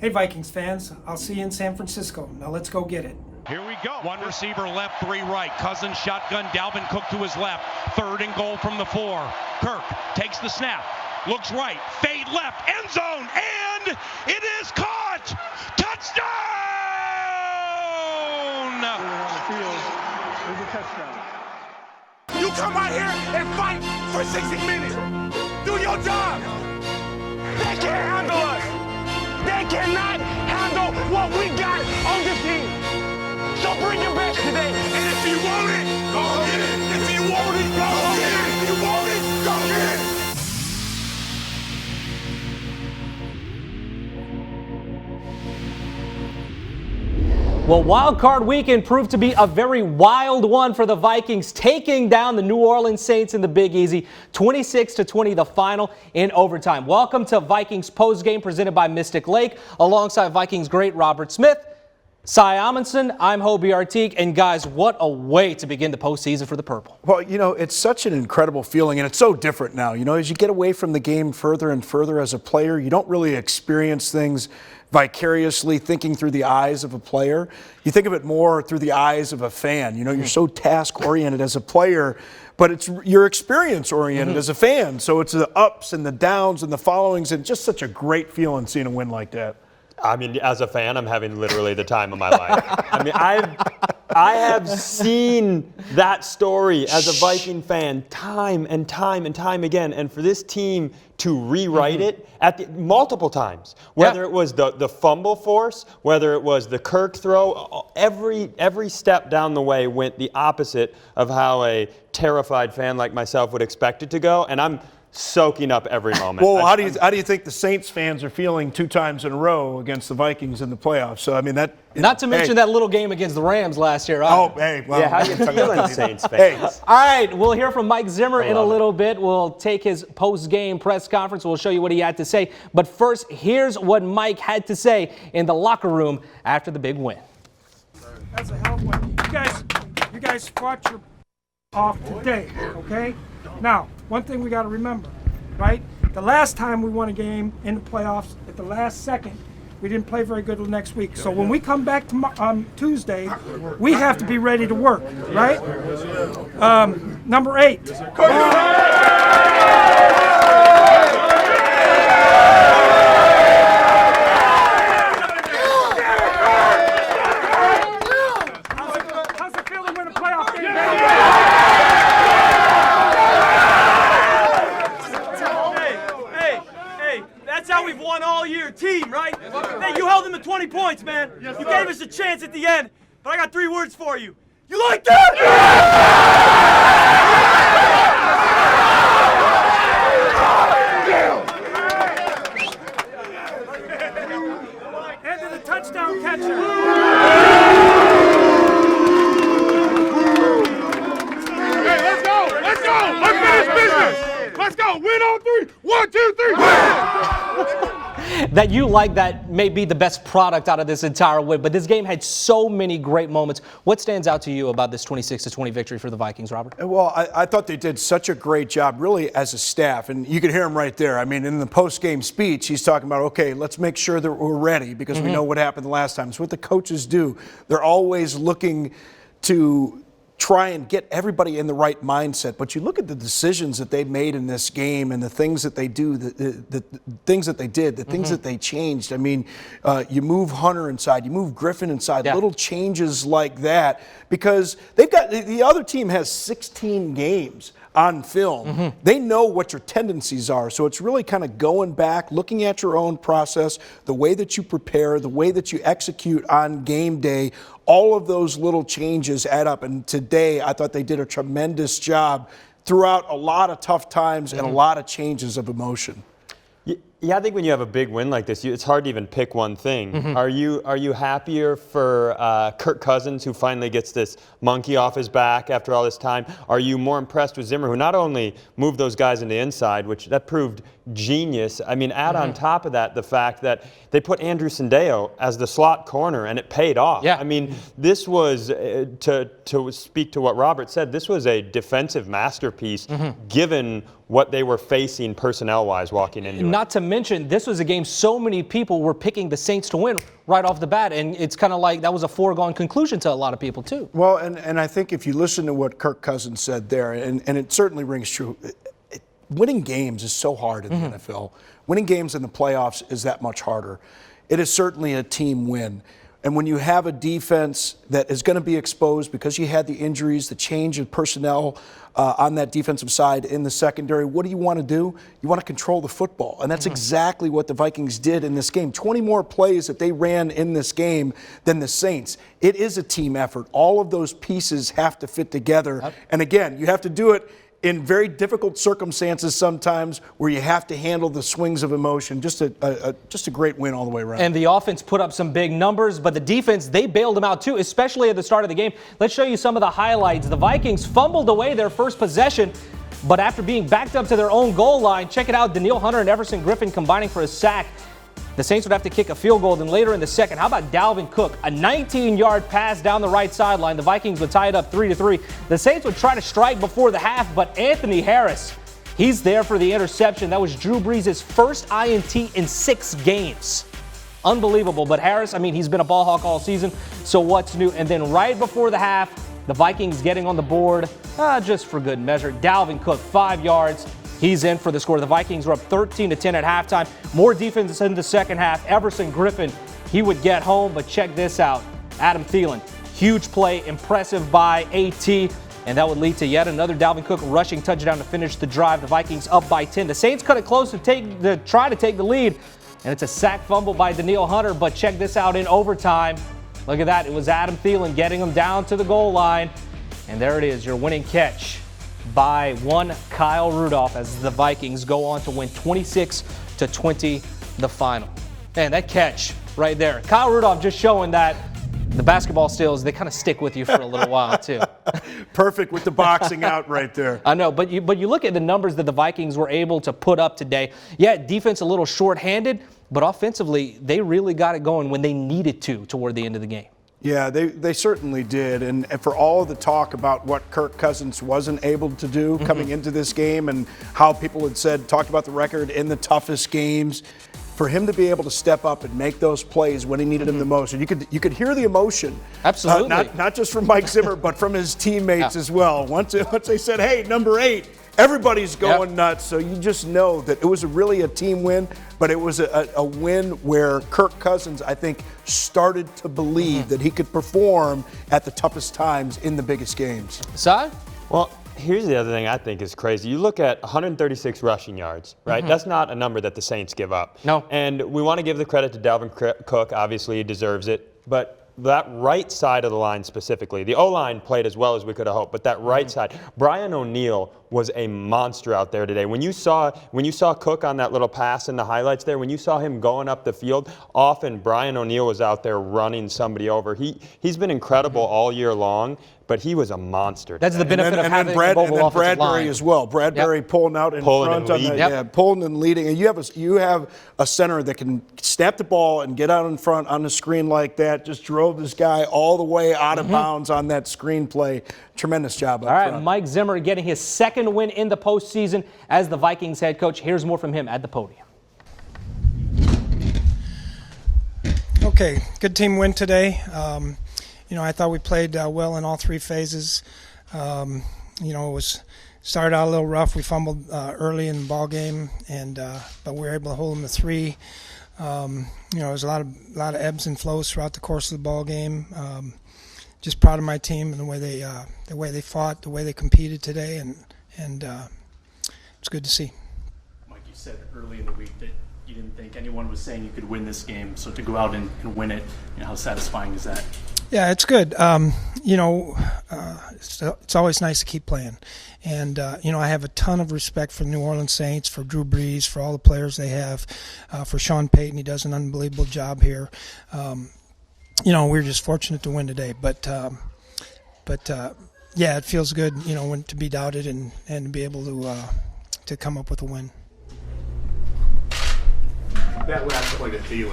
Hey, Vikings fans, I'll see you in San Francisco. Now let's go get it. Here we go. One receiver left, three right. Cousins shotgun, Dalvin Cook to his left. 3rd and goal from the 4. Kirk takes the snap, looks right, fade left, end zone, and it is caught! Touchdown! You come out here and fight for 60 minutes. Do your job. They can't handle us. They cannot handle what we got on this team. So bring your best today. And if you want it, go get it. If you want it, go get it. If you want it, go get it. Well, Wild Card Weekend proved to be a very wild one for the Vikings, taking down the New Orleans Saints in the Big Easy, 26-20, the final in overtime. Welcome to Vikings Postgame, presented by Mystic Lake, alongside Vikings great Robert Smith, Cy Amundsen. I'm Hobie Artigue, and guys, what a way to begin the postseason for the Purple. Well, you know, it's such an incredible feeling, and it's so different now. You know, as you get away from the game further and further as a player, you don't really experience things vicariously thinking through the eyes of a player. You think of it more through the eyes of a fan. You know, you're so task-oriented as a player, but you're experience-oriented as a fan. So it's the ups and the downs and the followings, and just such a great feeling seeing a win like that. I mean, as a fan, I'm having literally the time of my life. I mean, I have seen that story as a Viking fan time and time and time again, and for this team to rewrite it multiple times, whether it was the fumble force, whether it was the Kirk throw, every step down the way went the opposite of how a terrified fan like myself would expect it to go, and I'm soaking up every moment. Well, how do you think the Saints fans are feeling 2 times in a row against the Vikings in the playoffs? So I mean that. Not to mention that little game against the Rams last year. Oh, hey, well, yeah, how you feeling, Saints fans? All right, we'll hear from Mike Zimmer in a little bit. We'll take his post-game press conference. We'll show you what he had to say. But first, here's what Mike had to say in the locker room after the big win. That's a hell of a win. You guys fought your off today, okay? Now, one thing we got to remember, right? The last time we won a game in the playoffs, at the last second, we didn't play very good next week. So when we come back to Tuesday, we have to be ready to work, right? Number 8. How's it feel to win a playoff game? Hey, that's how we've won all year, team, right? Hey, you held them to 20 points, man. You gave us a chance at the end, but I got 3 words for you. You like that? And to the touchdown catcher. Hey, let's go. Let's finish business. Let's go. Win on 3. 1, 2, 3. That you like that may be the best product out of this entire win, but this game had so many great moments. What stands out to you about this 26-20 victory for the Vikings, Robert? Well, I thought they did such a great job, really, as a staff. And you can hear him right there. I mean, in the post-game speech, he's talking about, okay, let's make sure that we're ready because we know what happened the last time. It's what the coaches do. They're always looking to try and get everybody in the right mindset. But you look at the decisions that they made in this game and the things that they do, the things that they did, the things that they changed. I mean, you move Hunter inside, you move Griffin inside, little changes like that, because they've got, the other team has 16 games on film. They know what your tendencies are. So it's really kind of going back, looking at your own process, the way that you prepare, the way that you execute on game day. All of those little changes add up. And today, I thought they did a tremendous job throughout a lot of tough times and a lot of changes of emotion. Yeah, I think when you have a big win like this, it's hard to even pick one thing. Are you happier for Kirk Cousins, who finally gets this monkey off his back after all this time? Are you more impressed with Zimmer, who not only moved those guys into inside, which that proved genius. I mean, add on top of that the fact that they put Andrew Sendeo as the slot corner, and it paid off. Yeah. I mean, this was, to speak to what Robert said, this was a defensive masterpiece given what they were facing personnel-wise walking into it. Not to mention, this was a game so many people were picking the Saints to win right off the bat, and it's kind of like that was a foregone conclusion to a lot of people too. Well, and I think if you listen to what Kirk Cousins said there, and it certainly rings true, winning games is so hard in the NFL. Winning games in the playoffs is that much harder. It is certainly a team win. And when you have a defense that is going to be exposed because you had the injuries, the change of personnel on that defensive side in the secondary, what do you want to do? You want to control the football. And that's exactly what the Vikings did in this game. 20 more plays that they ran in this game than the Saints. It is a team effort. All of those pieces have to fit together. Yep. And again, you have to do it in very difficult circumstances sometimes where you have to handle the swings of emotion. Just a great win all the way around. And the offense put up some big numbers, but the defense, they bailed them out too, especially at the start of the game. Let's show you some of the highlights. The Vikings fumbled away their first possession, but after being backed up to their own goal line, check it out, Danielle Hunter and Everson Griffin combining for a sack. The Saints would have to kick a field goal. Then later in the second, how about Dalvin Cook? A 19-yard pass down the right sideline. The Vikings would tie it up 3-3. The Saints would try to strike before the half, but Anthony Harris, he's there for the interception. That was Drew Brees' first INT in 6 games. Unbelievable. But Harris, I mean, he's been a ball hawk all season, so what's new? And then right before the half, the Vikings getting on the board, just for good measure. Dalvin Cook, 5 yards. He's in for the score. The Vikings were up 13-10 at halftime. More defense in the second half. Everson Griffin, he would get home, but check this out. Adam Thielen, huge play, impressive by AT, and that would lead to yet another Dalvin Cook rushing touchdown to finish the drive. The Vikings up by 10. The Saints cut it close to try to take the lead, and it's a sack fumble by Danielle Hunter, but check this out in overtime. Look at that. It was Adam Thielen getting them down to the goal line, and there it is, your winning catch by one Kyle Rudolph as the Vikings go on to win 26-20 the final. Man, that catch right there. Kyle Rudolph just showing that the basketball stills, they kind of stick with you for a little while too. Perfect with the boxing out right there. I know, but you look at the numbers that the Vikings were able to put up today. Yeah, defense a little short-handed, but offensively, they really got it going when they needed to toward the end of the game. Yeah, they certainly did. And for all of the talk about what Kirk Cousins wasn't able to do coming into this game and how people had talked about the record in the toughest games, for him to be able to step up and make those plays when he needed them the most. And you could hear the emotion. Absolutely. Not just from Mike Zimmer, but from his teammates as well. Once they said, hey, number 8, everybody's going nuts. So you just know that it was really a team win, but it was a win where Kirk Cousins, I think, started to believe that he could perform at the toughest times in the biggest games. Si? Well, here's the other thing I think is crazy. You look at 136 rushing yards, right? That's not a number that the Saints give up. No. And we want to give the credit to Dalvin Cook. Obviously, he deserves it. But that right side of the line specifically, the O-line played as well as we could have hoped, but that right side, Brian O'Neill was a monster out there today. When you saw Cook on that little pass in the highlights there, when you saw him going up the field, often Brian O'Neill was out there running somebody over. He's been incredible all year long, but he was a monster. That's the benefit of having a mobile offensive Bradbury line as well. Bradbury pulling out in front on that, pulling and leading. And you have a center that can snap the ball and get out in front on the screen like that. Just drove this guy all the way out of bounds on that screen play. Tremendous job. All right, Mike Zimmer getting his second win in the postseason as the Vikings head coach. Here's more from him at the podium. Okay, good team win today. I thought we played well in all 3 phases. It was started out a little rough. We fumbled early in the ball game, but we were able to hold them to 3. There was a lot of ebbs and flows throughout the course of the ball game. Just proud of my team and the way they fought, the way they competed today, and it's good to see. Mike, you said early in the week that you didn't think anyone was saying you could win this game. So to go out and win it, how satisfying is that? Yeah, it's good. It's always nice to keep playing. And, I have a ton of respect for the New Orleans Saints, for Drew Brees, for all the players they have, for Sean Payton. He does an unbelievable job here. We're just fortunate to win today. But it feels good, when to be doubted and to be able to come up with a win. That last play to Thielen,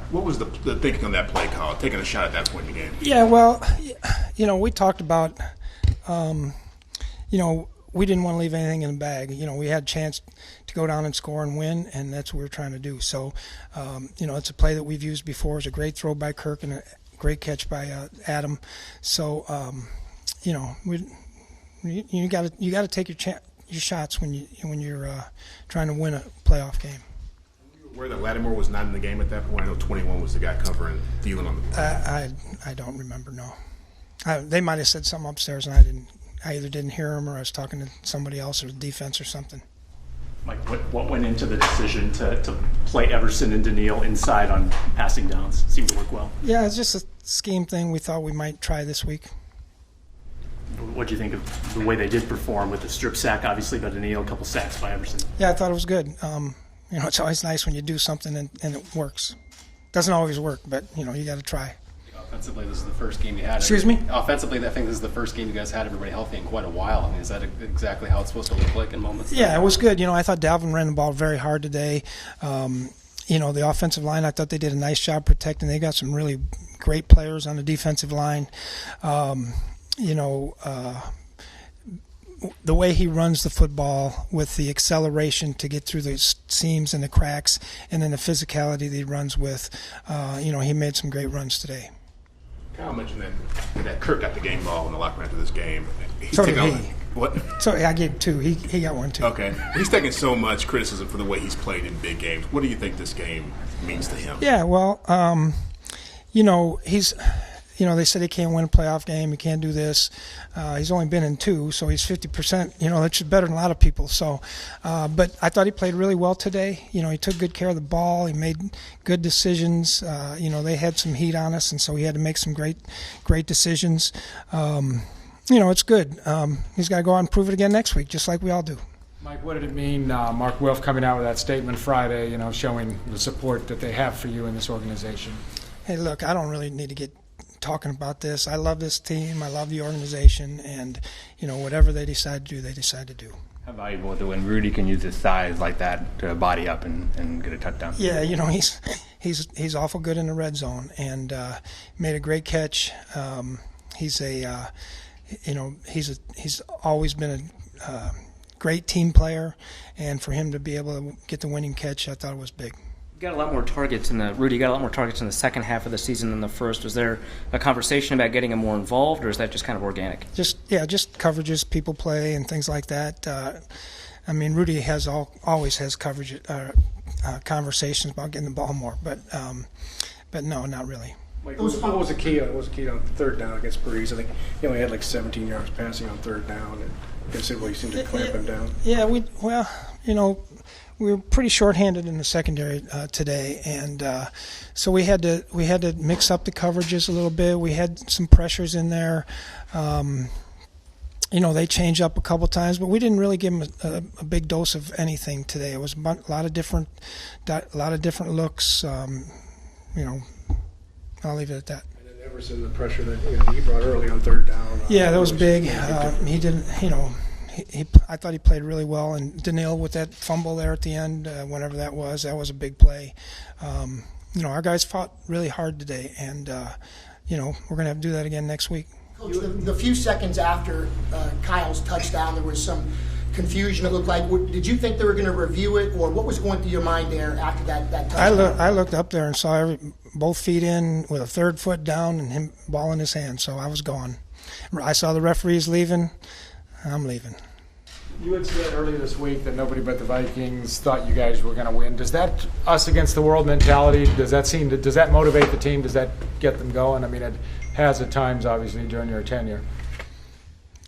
what was the thinking on that play call, taking a shot at that point in the game? Yeah, well, we talked about, we didn't want to leave anything in the bag. We had a chance to go down and score and win, and that's what we're trying to do. So, it's a play that we've used before. It's a great throw by Kirk and a great catch by Adam. So, you got to take your shots when you're trying to win a playoff game. Where that Lattimore was not in the game at that point. I know 21 was the guy covering Thielen on the. I don't remember. No, they might have said something upstairs, and I didn't. I either didn't hear them, or I was talking to somebody else or the defense or something. Mike, what went into the decision to play Everson and Daniil inside on passing downs? Seemed to work well. Yeah, it's just a scheme thing we thought we might try this week. What do you think of the way they did perform with the strip sack, obviously, by Daniil, a couple sacks by Everson? Yeah, I thought it was good. It's always nice when you do something and it works. Doesn't always work, but, you got to try. Offensively, this is the first game you had. Excuse me? Offensively, I think this is the first game you guys had everybody healthy in quite a while. I mean, is that exactly how it's supposed to look like in moments? Yeah, it was good. I thought Dalvin ran the ball very hard today. The offensive line, I thought they did a nice job protecting. They got some really great players on the defensive line. The way he runs the football with the acceleration to get through the seams and the cracks, and then the physicality that he runs with, he made some great runs today. Kyle mentioned that Kirk got the game ball in the locker room after this game. So did he. What? So I gave two. He got one too. Okay. He's taking so much criticism for the way he's played in big games. What do you think this game means to him? Yeah, well, he's. They said he can't win a playoff game. He can't do this. He's only been in 2, so he's 50%. That's better than a lot of people. So, but I thought he played really well today. He took good care of the ball. He made good decisions. They had some heat on us, and so he had to make some great decisions. It's good. He's got to go out and prove it again next week, just like we all do. Mike, what did it mean, Mark Wilf coming out with that statement Friday, showing the support that they have for you in this organization? Hey, look, I don't really need to get talking about this. I love this team. I love the organization, and whatever they decide to do, they decide to do. How valuable is it when Rudy can use his size like that to body up and get a touchdown? Yeah, he's awful good in the red zone, and made a great catch. He's always been a great team player, and for him to be able to get the winning catch, I thought it was big. Rudy got a lot more targets in the second half of the season than the first. Was there a conversation about getting him more involved, or is that just kind of organic? Just coverages, people play, and things like that. Rudy always has coverage conversations about getting the ball more, but no, not really. What was the key on third down against Breeze? I think he only had like 17 yards passing on third down, and considerably seemed to clamp him down. Yeah, we were pretty shorthanded in the secondary today, and so we had to mix up the coverages a little bit. We had some pressures in there. They changed up a couple times, but we didn't really give them a big dose of anything today. It was a lot of different looks. I'll leave it at that. And then Everson, the pressure that he brought early on third down. Yeah, that was big. He didn't, I thought he played really well, and Daniil with that fumble there at the end, whenever that was a big play. Our guys fought really hard today, and we're going to have to do that again next week. Coach, the few seconds after Kyle's touchdown, there was some confusion. It looked like. Did you think they were going to review it, or what was going through your mind there after that touchdown? I looked up there and saw both feet in with a third foot down and him ball in his hand, so I was gone. I saw the referees leaving. I'm leaving. You had said earlier this week that nobody but the Vikings thought you guys were going to win. Does that us against the world mentality, does that motivate the team? Does that get them going? I mean, it has at times, obviously, during your tenure.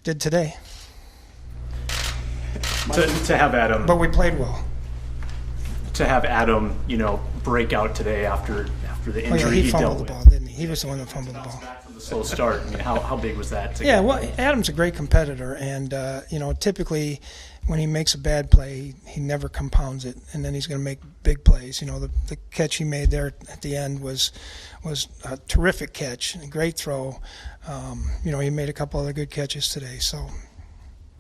Did today. To have Adam. But we played well. To have Adam, break out today after the injury he dealt fumbled with. The ball, didn't he? He was the one that fumbled the ball. From the slow start. How big was that? Adam's a great competitor, and typically when he makes a bad play, he never compounds it, and then he's going to make big plays. The catch he made there at the end was a terrific catch, a great throw. He made a couple other good catches today. So.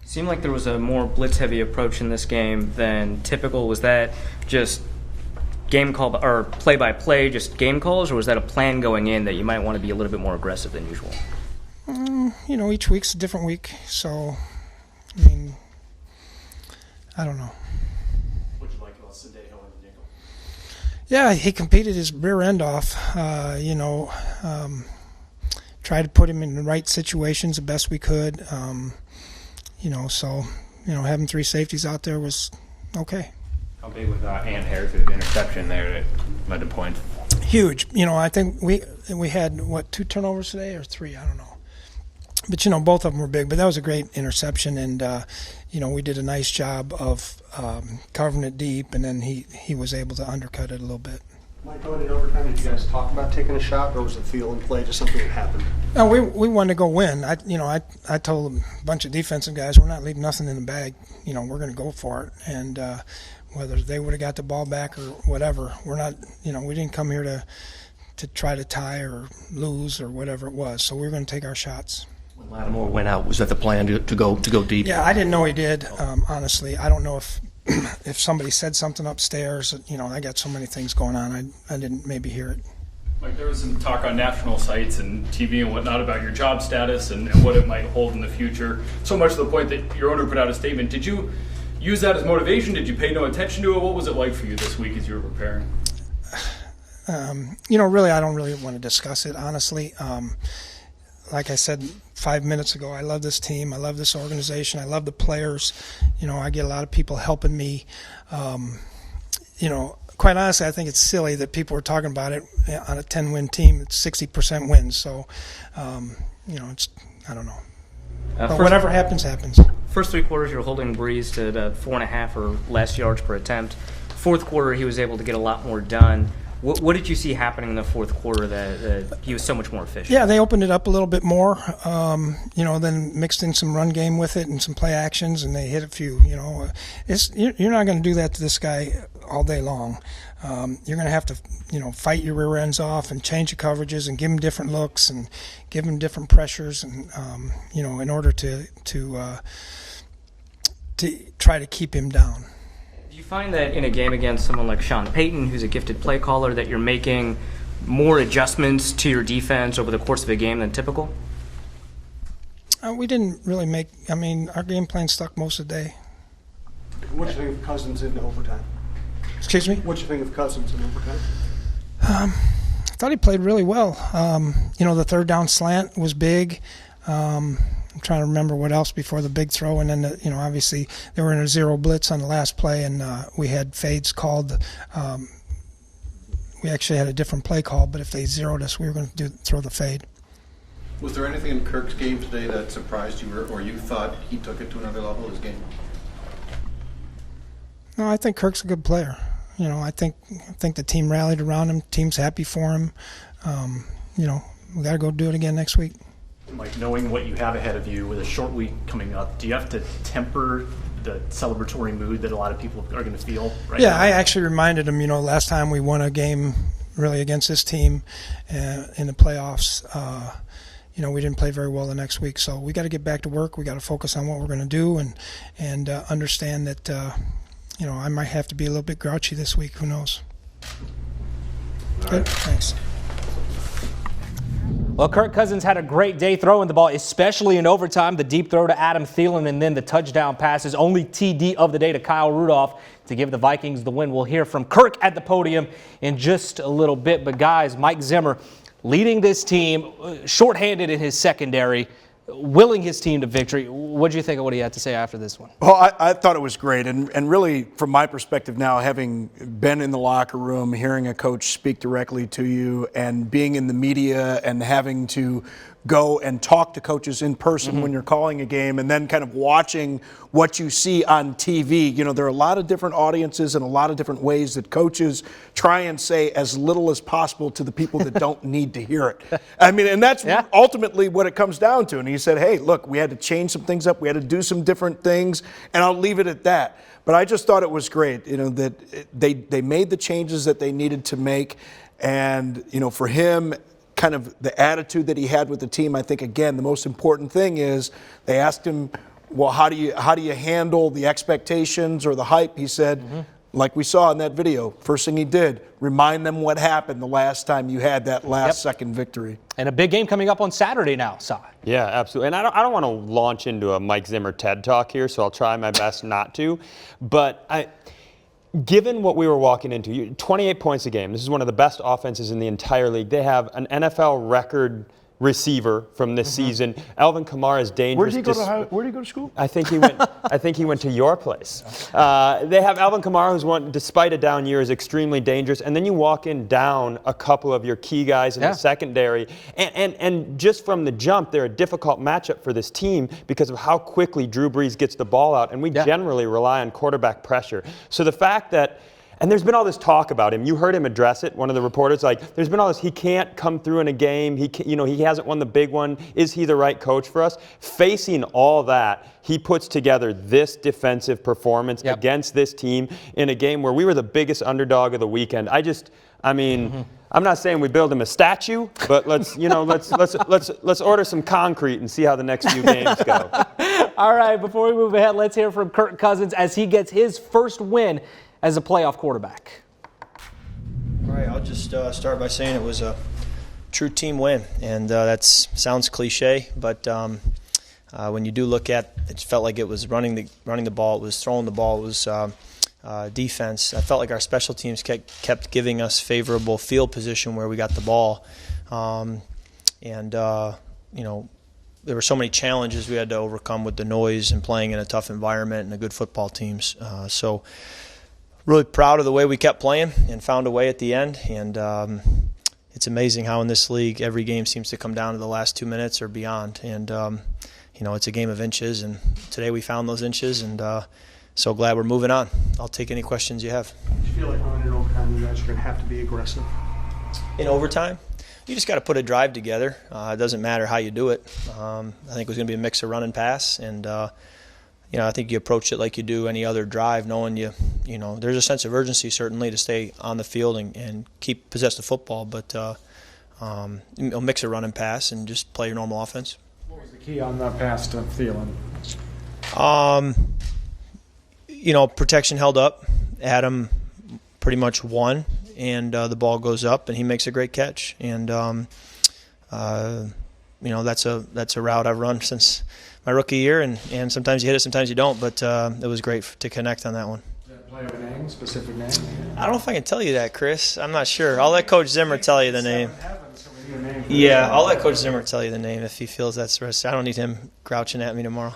Seemed like there was a more blitz-heavy approach in this game than typical. Was that just game call or play-by-play, just game calls, or was that a plan going in that you might want to be a little bit more aggressive than usual? Each week's a different week, so I don't know. Yeah, he competed his rear end off. Tried to put him in the right situations the best we could. Having 3 safeties out there was okay. How big was Ant Harris's interception there that led to points? Huge. I think we had 2 turnovers today or 3, I don't know. But both of them were big. But that was a great interception, and we did a nice job of covering it deep, and then he was able to undercut it a little bit. Mike, going in overtime, did you guys talk about taking a shot, or was it feel and play, just something that happened? No, we wanted to go win. I told a bunch of defensive guys, we're not leaving nothing in the bag. We're going to go for it. And whether they would have got the ball back or whatever, we're not. We didn't come here to try to tie or lose or whatever it was. So we're going to take our shots. When Lattimore went out, was that the plan to go deep? Yeah, I didn't know he did. Honestly, I don't know if somebody said something upstairs. I got so many things going on. I didn't maybe hear it. Like, there was some talk on national sites and TV and whatnot about your job status and what it might hold in the future. So much to the point that your owner put out a statement. Did you use that as motivation? Did you pay no attention to it? What was it like for you this week as you were preparing? Really, I don't really want to discuss it, honestly. Like I said 5 minutes ago, I love this team. I love this organization. I love the players. I get a lot of people helping me. Quite honestly, I think it's silly that people are talking about it on a 10-win team. It's 60% wins. So, it's, I don't know. But whatever happens, happens. First 3 quarters, you're holding Breeze to 4.5 or less yards per attempt. Fourth quarter, he was able to get a lot more done. What did you see happening in the fourth quarter that he was so much more efficient? Yeah, they opened it up a little bit more, then mixed in some run game with it and some play actions, and they hit a few. You're not going to do that to this guy all day long. You're going to have to, fight your rear ends off and change the coverages and give him different looks and give him different pressures, and in order to try to keep him down. Do you find that in a game against someone like Sean Payton, who's a gifted play caller, that you're making more adjustments to your defense over the course of a game than typical? We didn't really our game plan stuck most of the day. What do you think of Cousins in overtime? Excuse me? What do you think of Cousins in overtime? I thought he played really well. The third down slant was big. I'm trying to remember what else before the big throw, and then obviously they were in a 0 blitz on the last play, and we had fades called. We actually had a different play call, but if they zeroed us, we were going to throw the fade. Was there anything in Kirk's game today that surprised you, or you thought he took it to another level? His game? No, I think Kirk's a good player. I think the team rallied around him. Team's happy for him. We got to go do it again next week. Mike, knowing what you have ahead of you with a short week coming up, do you have to temper the celebratory mood that a lot of people are going to feel right now? Yeah, I actually reminded him, last time we won a game really against this team in the playoffs, we didn't play very well the next week. So we got to get back to work. We got to focus on what we're going to do and understand that, I might have to be a little bit grouchy this week. Who knows? Good, thanks. Well, Kirk Cousins had a great day throwing the ball, especially in overtime. The deep throw to Adam Thielen and then the touchdown passes. Only TD of the day to Kyle Rudolph to give the Vikings the win. We'll hear from Kirk at the podium in just a little bit. But guys, Mike Zimmer leading this team, shorthanded in his secondary, willing his team to victory. What do you think of what he had to say after this one? Well, I thought it was great. And really, from my perspective now, having been in the locker room, hearing a coach speak directly to you, and being in the media and having to go and talk to coaches in person when you're calling a game, and then kind of watching what you see on TV. There are a lot of different audiences and a lot of different ways that coaches try and say as little as possible to the people that don't need to hear it. And that's ultimately what it comes down to. And he said, hey, look, we had to change some things up. We had to do some different things, and I'll leave it at that. But I just thought it was great, that they made the changes that they needed to make. And, for him, kind of the attitude that he had with the team, I think, again, the most important thing is they asked him, well, how do you handle the expectations or the hype? He said, like we saw in that video, first thing he did, remind them what happened the last time you had that last second victory. And a big game coming up on Saturday now, Si. Yeah, absolutely. And I don't want to launch into a Mike Zimmer TED Talk here, so I'll try my best not to. But given what we were walking into, 28 points a game. This is one of the best offenses in the entire league. They have an NFL record receiver from this season. Alvin Kamara is dangerous. Where did he go to school? I think he went to your place. They have Alvin Kamara, who's despite a down year, is extremely dangerous. And then you walk in down a couple of your key guys in the secondary, and just from the jump, they're a difficult matchup for this team because of how quickly Drew Brees gets the ball out, and we generally rely on quarterback pressure. So the fact that and there's been all this talk about him. You heard him address it. One of the reporters, there's been all this. He can't come through in a game. He hasn't won the big one. Is he the right coach for us? Facing all that, he puts together this defensive performance against this team in a game where we were the biggest underdog of the weekend. I'm not saying we build him a statue, but let's order some concrete and see how the next few games go. All right, before we move ahead, let's hear from Kirk Cousins as he gets his first win as a playoff quarterback. All right, I'll just start by saying it was a true team win, and that sounds cliche, but when you do look at it, it felt like it was running the ball, it was throwing the ball, it was defense. I felt like our special teams kept giving us favorable field position where we got the ball, there were so many challenges we had to overcome with the noise and playing in a tough environment and a good football teams. So really proud of the way we kept playing and found a way at the end. And it's amazing how in this league every game seems to come down to the last 2 minutes or beyond. And, it's a game of inches. And today we found those inches, and so glad we're moving on. I'll take any questions you have. Do you feel like going into overtime you guys are going to have to be aggressive? In overtime? You just got to put a drive together. It doesn't matter how you do it. I think it was going to be a mix of run and pass, and I think you approach it like you do any other drive, knowing there's a sense of urgency certainly to stay on the field and keep possess the football, but a mix of run and pass and just play your normal offense. What was the key on the pass to Thielen? Protection held up. Adam pretty much won, and the ball goes up, and he makes a great catch. And that's a route I've run since my rookie year, and sometimes you hit it, sometimes you don't. But it was great to connect on that one. Does that play of a name, specific name? I don't know if I can tell you that, Chris. I'm not sure. I'll let Coach Zimmer tell you the name. Yeah, I'll let Coach Zimmer tell you the name if he feels that's the rest. I don't need him grouching at me tomorrow.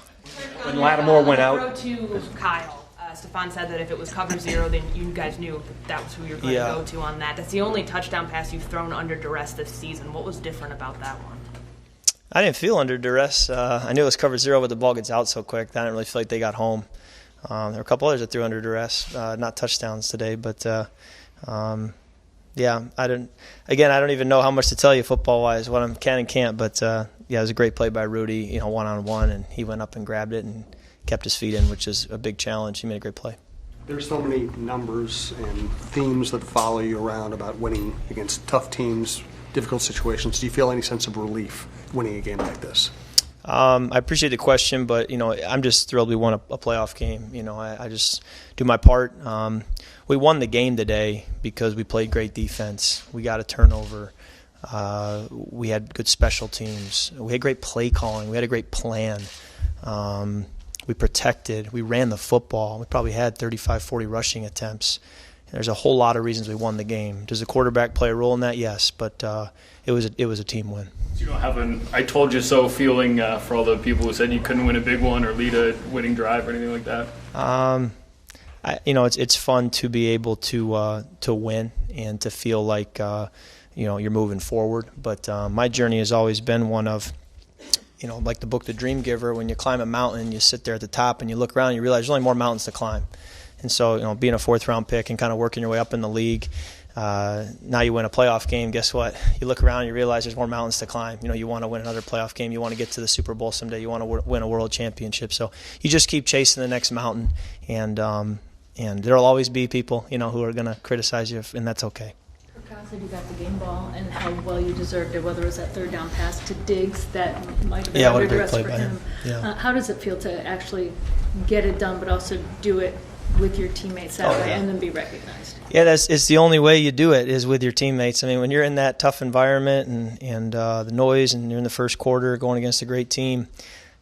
When Lattimore went out, throw to Kyle. Stephon said that if it was cover zero, then you guys knew that was who you were going to go to on that. That's the only touchdown pass you've thrown under duress this season. What was different about that one? I didn't feel under duress. I knew it was cover zero, but the ball gets out so quick. I didn't really feel like they got home. There were a couple others that threw under duress, not touchdowns today, but I don't even know how much to tell you football-wise, what I can and can't, but it was a great play by Rudy, one-on-one, and he went up and grabbed it and kept his feet in, which is a big challenge. He made a great play. There's so many numbers and themes that follow you around about winning against tough teams, difficult situations. Do you feel any sense of relief winning a game like this? I appreciate the question, but I'm just thrilled we won a playoff game. I just do my part. We won the game today because we played great defense. We got a turnover. We had good special teams. We had great play calling. We had a great plan. We protected. We ran the football. We probably had 35, 40 rushing attempts. There's a whole lot of reasons we won the game. Does the quarterback play a role in that? Yes, but it was a team win. So you don't have an "I told you so" feeling for all the people who said you couldn't win a big one or lead a winning drive or anything like that? It's fun to be able to win and to feel like you're moving forward. But my journey has always been one of, like the book The Dream Giver, when you climb a mountain, you sit there at the top and you look around and you realize there's only more mountains to climb. And so, being a fourth-round pick and kind of working your way up in the league, now you win a playoff game, guess what? You look around and you realize there's more mountains to climb. You want to win another playoff game. You want to get to the Super Bowl someday. You want to win a world championship. So you just keep chasing the next mountain, and there'll always be people, who are going to criticize you, and that's okay. Said you got the game ball and how well you deserved it, whether it was that third down pass to Diggs that might have been under duress for him. How does it feel to actually get it done but also do it with your teammates that way and then be recognized? Yeah, it's the only way you do it is with your teammates. I mean, when you're in that tough environment and the noise and you're in the first quarter going against a great team,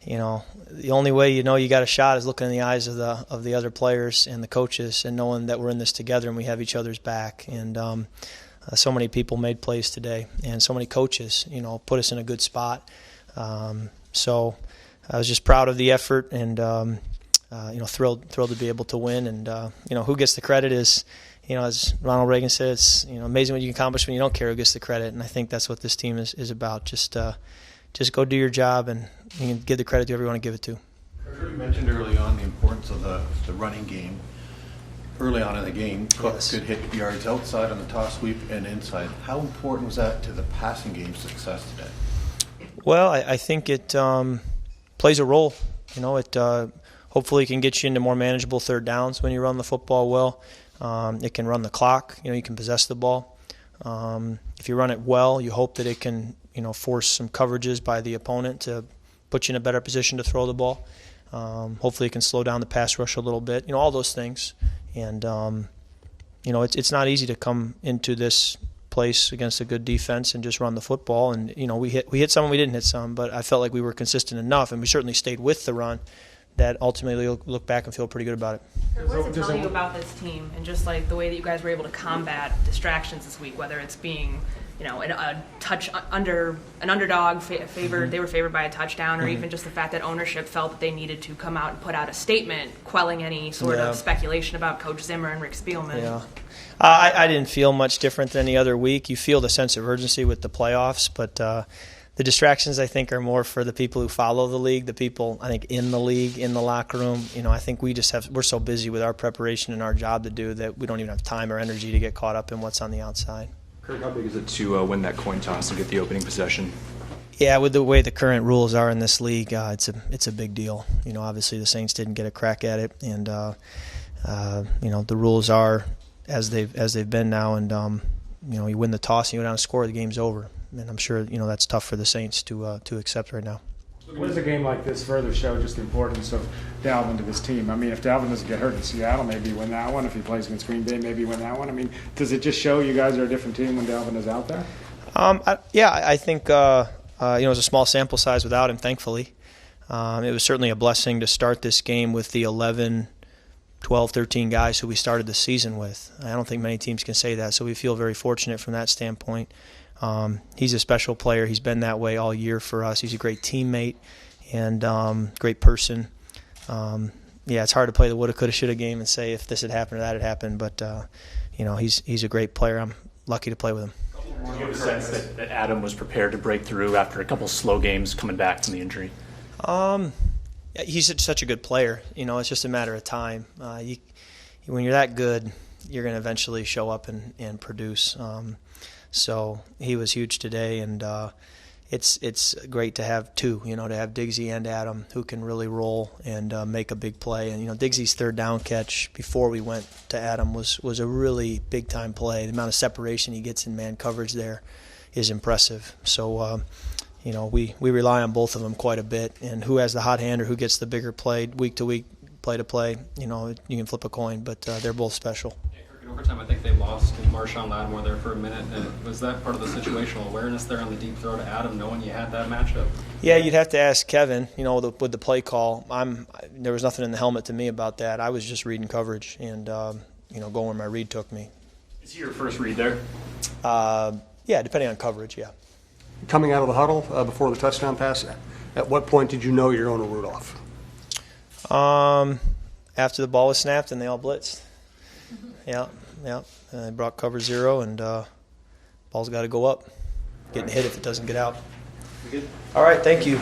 the only way you know you got a shot is looking in the eyes of the other players and the coaches and knowing that we're in this together and we have each other's back. And so many people made plays today, and so many coaches, put us in a good spot. So I was just proud of the effort and, thrilled to be able to win. And, who gets the credit is, as Ronald Reagan said, it's amazing what you can accomplish when you don't care who gets the credit. And I think that's what this team is about. Just go do your job, and you can give the credit to whoever you want to give it to. You mentioned early on the importance of the running game. Early on in the game, Cook could hit yards outside on the toss sweep and inside. How important was that to the passing game success today? Well, I think it plays a role. Hopefully it can get you into more manageable third downs when you run the football well. It can run the clock. You can possess the ball. If you run it well, you hope that it can force some coverages by the opponent to put you in a better position to throw the ball. Hopefully it can slow down the pass rush a little bit. All those things. And it's not easy to come into this place against a good defense and just run the football. And we hit some and we didn't hit some, but I felt like we were consistent enough, and we certainly stayed with the run, that ultimately look back and feel pretty good about it. What does it tell you about this team and just like the way that you guys were able to combat distractions this week, whether it's being a touch under an underdog favored, they were favored by a touchdown, or even just the fact that ownership felt that they needed to come out and put out a statement quelling any sort of speculation about Coach Zimmer and Rick Spielman? Yeah. I didn't feel much different than any other week. You feel the sense of urgency with the playoffs, but the distractions, I think, are more for the people who follow the league, the people, I think, in the league, in the locker room. I think we're so busy with our preparation and our job to do that we don't even have time or energy to get caught up in what's on the outside. Kirk, how big is it to win that coin toss and get the opening possession? Yeah, with the way the current rules are in this league, it's a big deal. Obviously the Saints didn't get a crack at it, and the rules are as they've been now, and you win the toss and you go down and score, the game's over. And I'm sure that's tough for the Saints to accept right now. What does a game like this further show just the importance of Dalvin to this team? I mean, if Dalvin doesn't get hurt in Seattle, maybe you win that one. If he plays against Green Bay, maybe you win that one. I mean, does it just show you guys are a different team when Dalvin is out there? I think it was a small sample size without him, thankfully. It was certainly a blessing to start this game with the 11, 12, 13 guys who we started the season with. I don't think many teams can say that, so we feel very fortunate from that standpoint. He's a special player. He's been that way all year for us. He's a great teammate and great person. It's hard to play the woulda, coulda, shoulda game and say if this had happened or that had happened, but he's a great player. I'm lucky to play with him. Do you have a sense that Adam was prepared to break through after a couple slow games coming back from the injury? He's such a good player. It's just a matter of time. When you're that good, you're going to eventually show up and produce. So he was huge today, and it's great to have two, to have Diggsy and Adam who can really roll and make a big play. And, Diggsy's third down catch before we went to Adam was a really big-time play. The amount of separation he gets in man coverage there is impressive. So, we rely on both of them quite a bit. And who has the hot hand or who gets the bigger play week to week, play to play, you can flip a coin, but they're both special. In overtime, I think they lost Marshawn Lattimore there for a minute. Was that part of the situational awareness there on the deep throw to Adam, knowing you had that matchup? Yeah, you'd have to ask Kevin, with the play call. There was nothing in the helmet to me about that. I was just reading coverage and, going where my read took me. Is he your first read there? Yeah, depending on coverage, yeah. Coming out of the huddle before the touchdown pass, at what point did you know you're going to Rudolph? After the ball was snapped and they all blitzed. Yeah. They brought cover zero, and ball's got to go up. Getting hit if it doesn't get out. All right, thank you.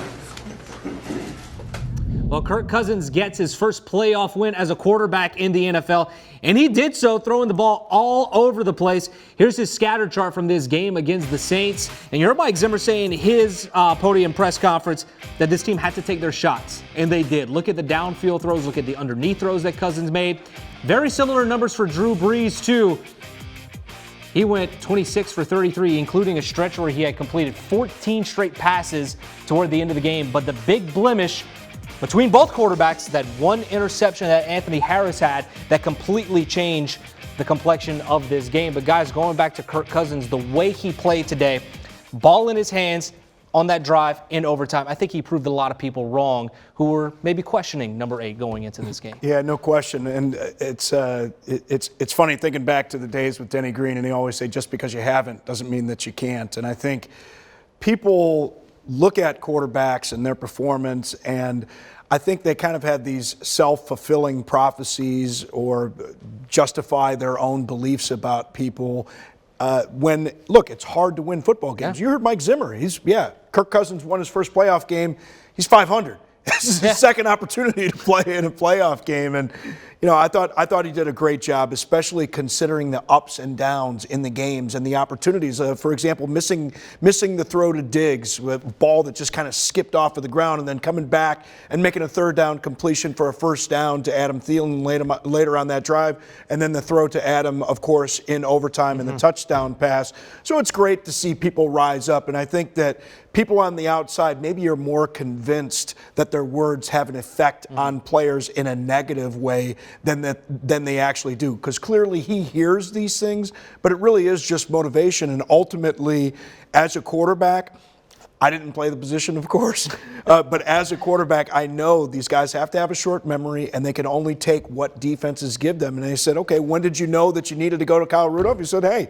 Well, Kirk Cousins gets his first playoff win as a quarterback in the NFL, and he did so throwing the ball all over the place. Here's his scatter chart from this game against the Saints. And you heard Mike Zimmer saying in his podium press conference that this team had to take their shots, and they did. Look at the downfield throws. Look at the underneath throws that Cousins made. Very similar numbers for Drew Brees, too. He went 26 for 33, including a stretch where he had completed 14 straight passes toward the end of the game. But the big blemish between both quarterbacks, that one interception that Anthony Harris had that completely changed the complexion of this game. But guys, going back to Kirk Cousins, the way he played today, ball in his hands, on that drive in overtime. I think he proved a lot of people wrong who were maybe questioning number 8 going into this game. Yeah, no question. And it's funny thinking back to the days with Denny Green, and he always say just because you haven't doesn't mean that you can't. And I think people look at quarterbacks and their performance, and I think they kind of had these self-fulfilling prophecies or justify their own beliefs about people. When, look, it's hard to win football games. You heard Mike Zimmer. Kirk Cousins won his first playoff game. He's 500. This is his second opportunity to play in a playoff game. And, I thought he did a great job, especially considering the ups and downs in the games and the opportunities. For example, missing the throw to Diggs, with a ball that just kind of skipped off of the ground, and then coming back and making a third down completion for a first down to Adam Thielen later on that drive, and then the throw to Adam, of course, in overtime and the touchdown pass. So it's great to see people rise up, and I think that people on the outside maybe are more convinced that their words have an effect on players in a negative way than they actually do. Because clearly he hears these things, but it really is just motivation. And ultimately, as a quarterback, I didn't play the position, of course, but as a quarterback, I know these guys have to have a short memory, and they can only take what defenses give them. And they said, okay, when did you know that you needed to go to Kyle Rudolph? He said, hey,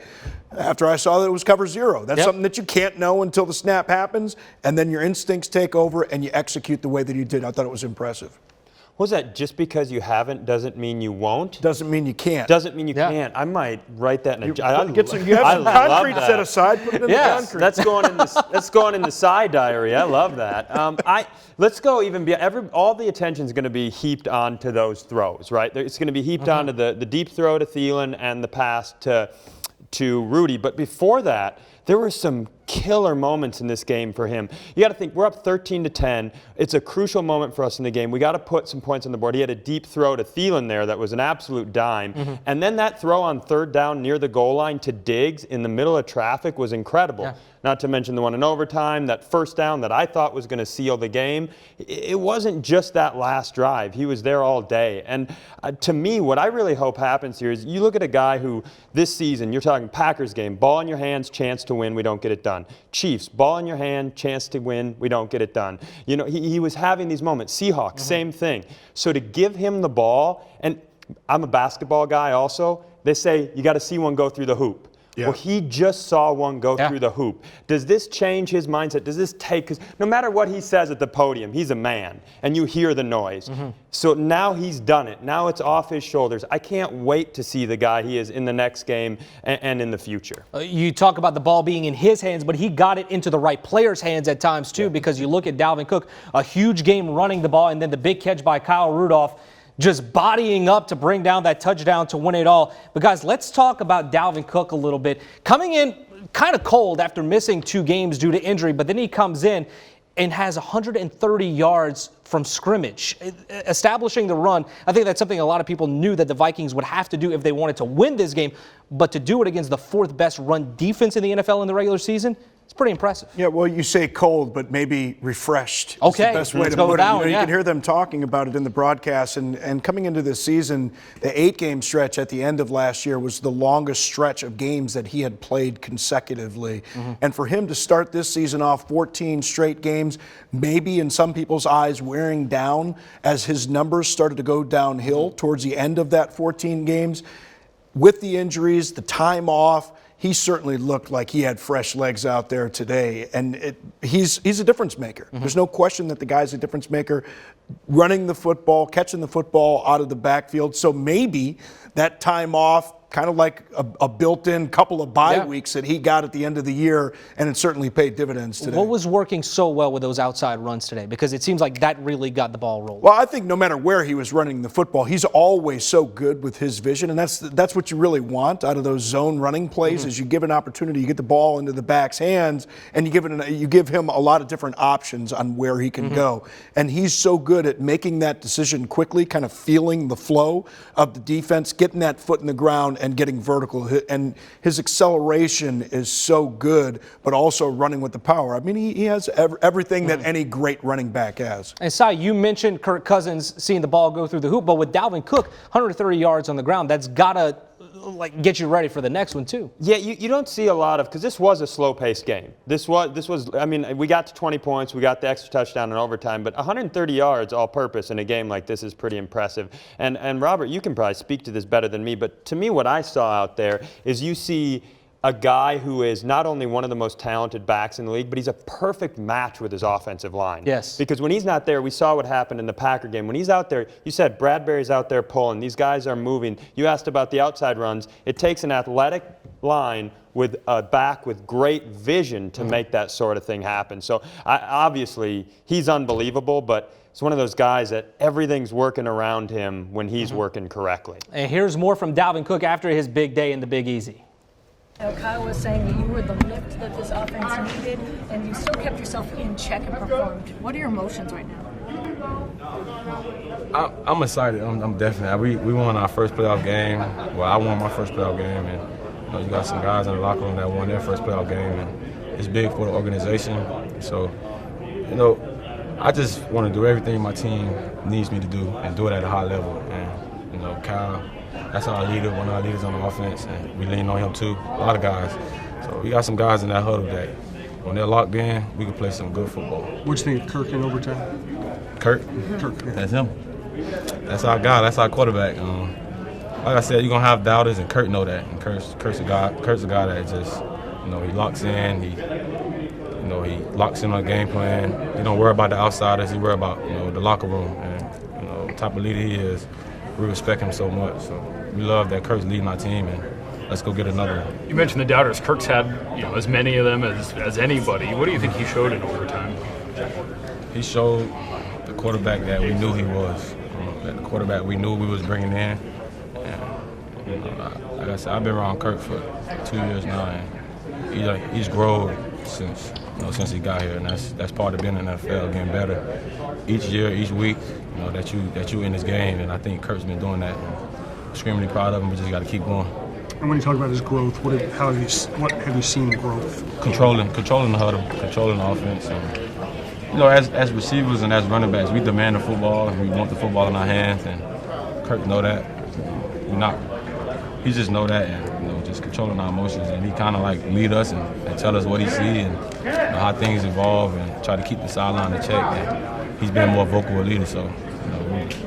after I saw that it was cover 0. That's something that you can't know until the snap happens, and then your instincts take over and you execute the way that you did. I thought it was impressive. Was that just because you haven't doesn't mean you won't? Doesn't mean you can't. Doesn't mean you can't. I might write that in a. You have some concrete set aside. Put it in the concrete. That's going in the side diary. I love that. Let's go even beyond. All the attention is going to be heaped onto those throws, right? It's going to be heaped onto the deep throw to Thielen and the pass to Rudy. But before that, there were some killer moments in this game for him. You got to think, we're up 13-10. It's a crucial moment for us in the game. We got to put some points on the board. He had a deep throw to Thielen there that was an absolute dime. And then that throw on third down near the goal line to Diggs in the middle of traffic was incredible. Not to mention the one in overtime, that first down that I thought was going to seal the game. It wasn't just that last drive. He was there all day. And to me, what I really hope happens here is you look at a guy who this season, you're talking Packers game, ball in your hands, chance to win, we don't get it done. Chiefs, ball in your hand, chance to win, we don't get it done. He was having these moments. Seahawks, same thing. So to give him the ball, and I'm a basketball guy also, they say you got to see one go through the hoop. Well, he just saw one go through the hoop. Does this change his mindset? Does this take, because no matter what he says at the podium, he's a man, and you hear the noise. So now he's done it. Now it's off his shoulders. I can't wait to see the guy he is in the next game and in the future. You talk about the ball being in his hands, but he got it into the right players' hands at times too, because you look at Dalvin Cook, a huge game running the ball, and then the big catch by Kyle Rudolph, just bodying up to bring down that touchdown to win it all. But guys, let's talk about Dalvin Cook a little bit. Coming in kind of cold after missing 2 games due to injury, but then he comes in and has 130 yards from scrimmage, establishing the run. I think that's something a lot of people knew that the Vikings would have to do if they wanted to win this game, but to do it against the 4th best run defense in the NFL in the regular season, it's pretty impressive. Yeah, well, you say cold, but maybe refreshed. Okay, the best way to put it. You can hear them talking about it in the broadcast. And coming into this season, the 8-game stretch at the end of last year was the longest stretch of games that he had played consecutively. And for him to start this season off 14 straight games, maybe in some people's eyes wearing down as his numbers started to go downhill towards the end of that 14 games, with the injuries, the time off, he certainly looked like he had fresh legs out there today. And he's a difference maker. There's no question that the guy's a difference maker, running the football, catching the football out of the backfield. So maybe that time off, kind of like a built-in couple of bye weeks that he got at the end of the year, and it certainly paid dividends today. What was working so well with those outside runs today? Because it seems like that really got the ball rolling. Well, I think no matter where he was running the football, he's always so good with his vision, and that's what you really want out of those zone running plays. Is you give an opportunity, you get the ball into the back's hands, and you give him a lot of different options on where he can go. And he's so good at making that decision quickly, kind of feeling the flow of the defense, getting that foot in the ground, and getting vertical. And his acceleration is so good, but also running with the power. I mean, he has everything that any great running back has. And Cy, you mentioned Kirk Cousins seeing the ball go through the hoop, but with Dalvin Cook, 130 yards on the ground, that's got to like get you ready for the next one too. Yeah, you don't see a lot of, because this was a slow-paced game. This was. I mean, we got to 20 points, we got the extra touchdown in overtime, but 130 yards all-purpose in a game like this is pretty impressive. And Robert, you can probably speak to this better than me, but to me, what I saw out there is you see a guy who is not only one of the most talented backs in the league, but he's a perfect match with his offensive line. Yes. Because when he's not there, we saw what happened in the Packer game. When he's out there, you said Bradbury's out there pulling. These guys are moving. You asked about the outside runs. It takes an athletic line with a back with great vision to make that sort of thing happen. So obviously, he's unbelievable, but it's one of those guys that everything's working around him when he's working correctly. And here's more from Dalvin Cook after his big day in the Big Easy. Kyle was saying that you were the lift that this offense needed, and you still kept yourself in check and performed. What are your emotions right now? I'm excited. I'm definitely. We won our first playoff game. Well, I won my first playoff game, and you got some guys in the locker room that won their first playoff game, and it's big for the organization. So, I just want to do everything my team needs me to do and do it at a high level. And Kyle, that's our leader, one of our leaders on the offense, and we lean on him too. A lot of guys. So we got some guys in that huddle that when they're locked in, we can play some good football. What do you think of Kirk in overtime? Kirk? That's him. That's our guy. That's our quarterback. Like I said, you're gonna have doubters, and Kirk know that. And Kirk's a guy that just, he locks in. He locks in on the game plan. He don't worry about the outsiders. He worry about the locker room and the type of leader he is. We respect him so much. So we love that Kirk's leading our team, and let's go get another one. You mentioned the doubters. Kirk's had as many of them as anybody. What do you think he showed in overtime? He showed the quarterback that we knew he was. The quarterback we knew we was bringing in. And, like I said, I've been around Kirk for 2 years now, and he's grown since he got here, and that's part of being in the NFL, getting better each year, each week. That you in this game, and I think Kirk's been doing that. I'm extremely proud of him. We just got to keep going. And when you talk about his growth, what have you seen growth? Controlling the huddle, controlling the offense. And, as receivers and as running backs, we demand the football and we want the football in our hands. And Kirk know that. He just know that, and just controlling our emotions. And he kind of like lead us and tell us what he see and how things evolve and try to keep the sideline in check. And he's been more vocal a leader, so.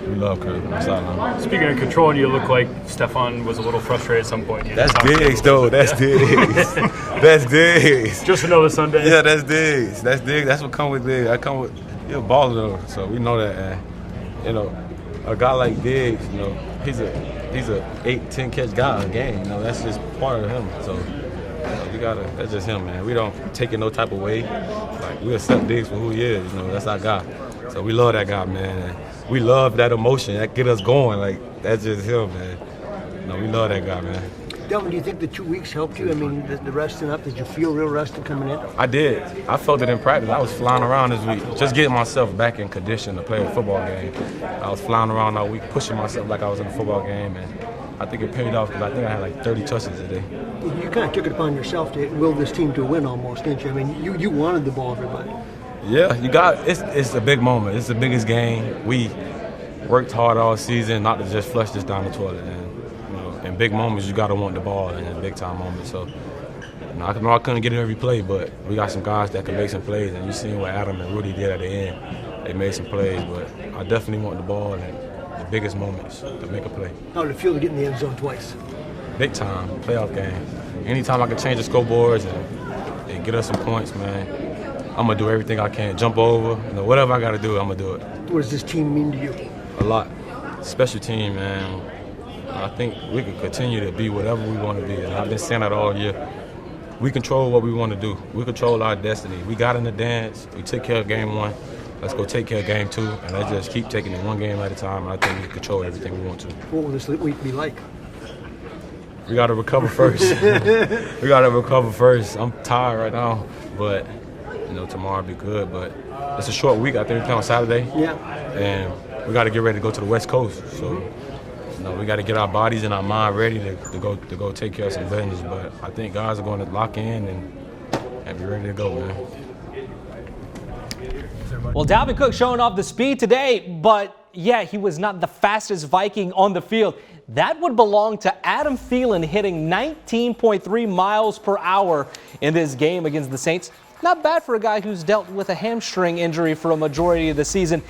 We love Kirk on the sideline. Speaking of controlling, you look like Stefan was a little frustrated at some point. That's Diggs, though. That's Diggs. That's Diggs. Just another Sunday. Yeah, that's Diggs. That's Diggs. That's what come with Diggs. He's a baller, though. So we know that. A guy like Diggs, he's a 8-10 catch guy a game. That's just part of him. So that's just him, man. We don't take it no type of way. Like, we accept Diggs for who he is. That's our guy. So we love that guy, man. And we love that emotion. That get us going. Like, that's just him, man. We love that guy, man. Dalvin, do you think the 2 weeks helped you? I mean, the resting up, did you feel real rested coming in? I did. I felt it in practice. I was flying around this week, just getting myself back in condition to play a football game. I was flying around all week, pushing myself like I was in a football game, and I think it paid off because I think I had like 30 touches today. You kind of took it upon yourself to will this team to win almost, didn't you? I mean, you wanted the ball everybody. Yeah, it's a big moment. It's the biggest game. We worked hard all season not to just flush this down the toilet. And in big moments, you got to want the ball in big time moments. So I couldn't get it every play, but we got some guys that can make some plays. And you seen what Adam and Rudy did at the end. They made some plays, but I definitely want the ball in the biggest moments to make a play. How did it feel to get in the end zone twice? Big time, playoff game. Anytime I can change the scoreboards and get us some points, man, I'm going to do everything I can. Jump over, whatever I got to do, I'm going to do it. What does this team mean to you? A lot. Special team, man. I think we can continue to be whatever we want to be. And I've been saying that all year. We control what we want to do. We control our destiny. We got in the dance. We took care of game one. Let's go take care of game two. And let's just keep taking it one game at a time. I think we can control everything we want to. What will this week be like? We got to recover first. I'm tired right now. But, tomorrow will be good. But it's a short week. I think we play on Saturday. Yeah. And we got to get ready to go to the West Coast. So, we got to get our bodies and our mind ready to go take care of some business. But I think guys are going to lock in and be ready to go, man. Well, Dalvin Cook showing off the speed today, but yeah, he was not the fastest Viking on the field. that would belong to Adam Thielen, hitting 19.3 miles per hour in this game against the Saints. Not bad for a guy who's dealt with a hamstring injury for a majority of the season.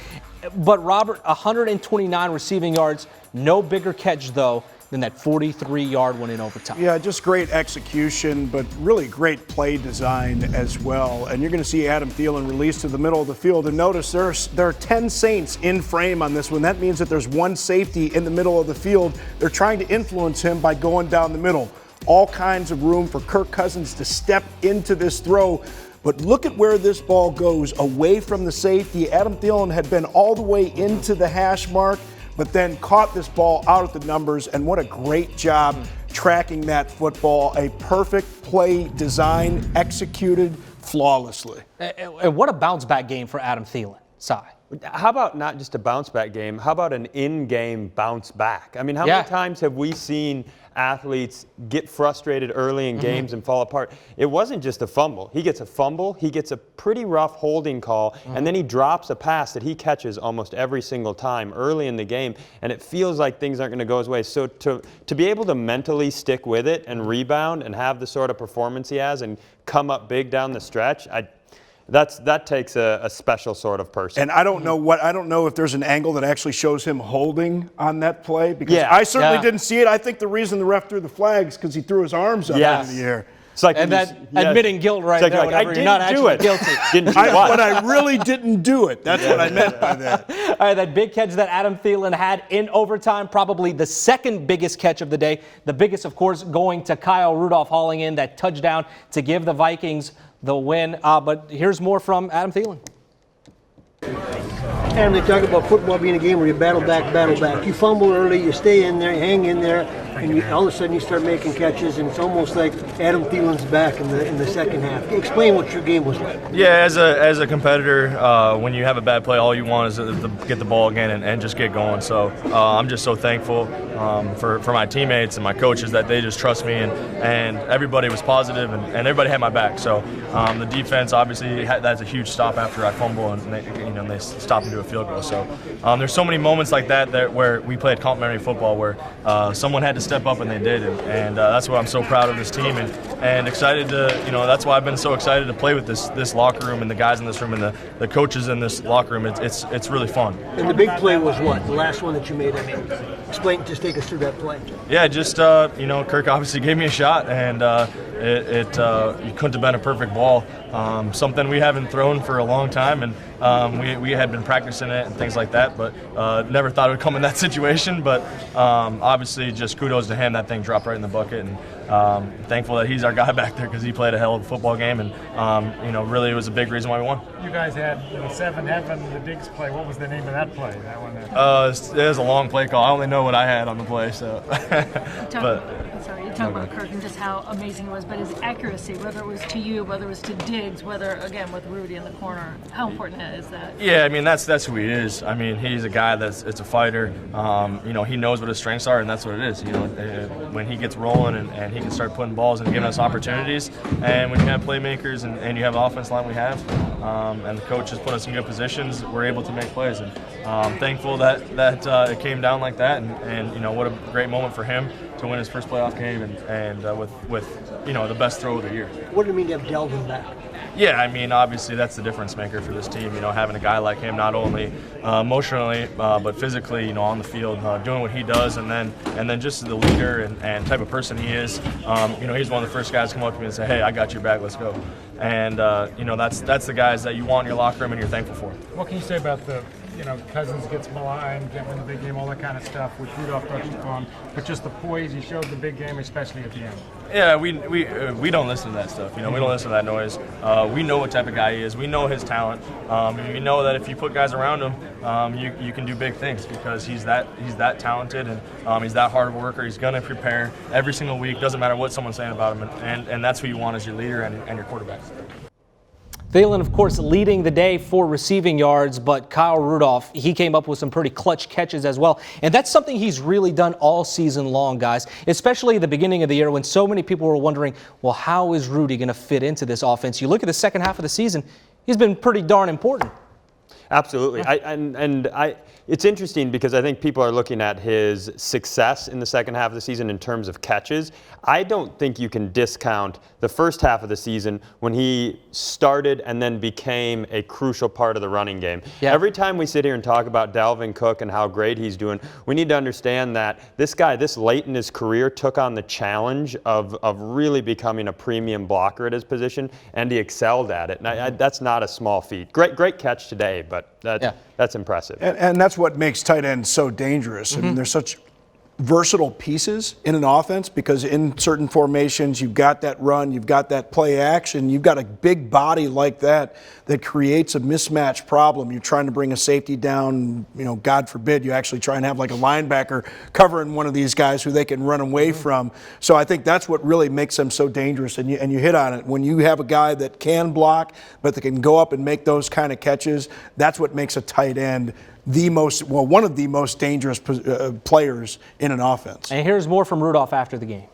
But Robert, 129 receiving yards, no bigger catch though than that 43-yard one in overtime. Yeah, just great execution, but really great play design as well. And you're going to see Adam Thielen released to the middle of the field. And notice there are 10 Saints in frame on this one. That means that there's one safety in the middle of the field. They're trying to influence him by going down the middle. All kinds of room for Kirk Cousins to step into this throw. But look at where this ball goes, away from the safety. Adam Thielen had been all the way into the hash mark, but then caught this ball out at the numbers, and what a great job tracking that football. A perfect play design, executed flawlessly. And what a bounce-back game for Adam Thielen, Cy. How about not just a bounce-back game? How about an in-game bounce-back? I mean, how many times have we seen athletes get frustrated early in games and fall apart? It wasn't just a fumble. He gets a fumble, he gets a pretty rough holding call, and then he drops a pass that he catches almost every single time early in the game, and it feels like things aren't going to go his way. So to be able to mentally stick with it and rebound and have the sort of performance he has and come up big down the stretch, that takes a special sort of person. And I don't know if there's an angle that actually shows him holding on that play, because I certainly didn't see it. I think the reason the ref threw the flag is because he threw his arms up into the air. It's like, and that admitting guilt right there, whenever you're not actually guilty. But I really didn't do it. That's what I meant by that. All right, that big catch that Adam Thielen had in overtime, probably the second biggest catch of the day. The biggest, of course, going to Kyle Rudolph, hauling in that touchdown to give the Vikings the win. But here's more from Adam Thielen. And they talk about football being a game where you battle back. You fumble early, you stay in there, you hang in there, and all of a sudden you start making catches, and it's almost like Adam Thielen's back in the second half. Explain what your game was like. Yeah, as a competitor, when you have a bad play, all you want is to get the ball again and just get going. So I'm just so thankful for my teammates and my coaches that they just trust me, and everybody was positive and everybody had my back. So the defense, obviously, that's a huge stop after I fumble, and they stop and do a field goal. So there's so many moments like that where we played complementary football where someone had to step up and they did, and that's what I'm so proud of this team and excited to, that's why I've been so excited to play with this locker room and the guys in this room and the coaches in this locker room. It's really fun. And the big play was what? The last one that you made? Just take us through that play. Yeah, just Kirk obviously gave me a shot, and it couldn't have been a perfect ball. Something we haven't thrown for a long time, and we had been practicing it and things like that, but never thought it would come in that situation. But obviously, just kudos to him. That thing dropped right in the bucket, and thankful that he's our guy back there because he played a hell of a football game, and really it was a big reason why we won. You guys had 7-heaven, the Diggs play. What was the name of that play? That one. It was a long play call. I only know what I had on the play, so. You talk about Kirk and just how amazing it was, but his accuracy, whether it was to you, whether it was to Diggs, whether, again, with Rudy in the corner, how important is that? Yeah, I mean, that's who he is. I mean, he's a guy it's a fighter. He knows what his strengths are, and that's what it is. When he gets rolling and he can start putting balls and giving us opportunities, and when you have playmakers and you have an offense line we have, and the coaches put us in good positions, we're able to make plays. And I'm thankful that it came down like that, and what a great moment for him to win his first playoff game and with the best throw of the year. What did it mean to have Dalvin back? Yeah, I mean, obviously that's the difference maker for this team. Having a guy like him, not only emotionally but physically, on the field, doing what he does, and then just the leader and type of person he is. He's one of the first guys to come up to me and say, "Hey, I got your back. Let's go." And that's the guys that you want in your locker room and you're thankful for. What can you say about the? Cousins gets maligned, can't win the big game, all that kind of stuff, which Rudolph touched upon. But just the poise he showed the big game, especially at the end. Yeah, we don't listen to that stuff. We don't listen to that noise. We know what type of guy he is. We know his talent. And we know that if you put guys around him, you can do big things because he's that talented and he's that hard of a worker. He's going to prepare every single week. Doesn't matter what someone's saying about him. And that's who you want as your leader and your quarterback. Thielen, of course, leading the day for receiving yards, but Kyle Rudolph, he came up with some pretty clutch catches as well. And that's something he's really done all season long, guys, especially at the beginning of the year when so many people were wondering, well, how is Rudy going to fit into this offense? You look at the second half of the season, he's been pretty darn important. Absolutely. It's interesting because I think people are looking at his success in the second half of the season in terms of catches. I don't think you can discount the first half of the season when he started and then became a crucial part of the running game. Yeah. Every time we sit here and talk about Dalvin Cook and how great he's doing, we need to understand that this guy, this late in his career, took on the challenge of really becoming a premium blocker at his position, and he excelled at it. And that's not a small feat. Great catch today, but that's impressive. And that's what makes tight ends so dangerous. I mean, they're such versatile pieces in an offense because in certain formations, you've got that run, you've got that play action, you've got a big body like that creates a mismatch problem. You're trying to bring a safety down, God forbid, you actually try and have like a linebacker covering one of these guys who they can run away from. So I think that's what really makes them so dangerous, and you hit on it. When you have a guy that can block, but that can go up and make those kind of catches, that's what makes a tight end one of the most dangerous players in an offense. And here's more from Rudolph after the game.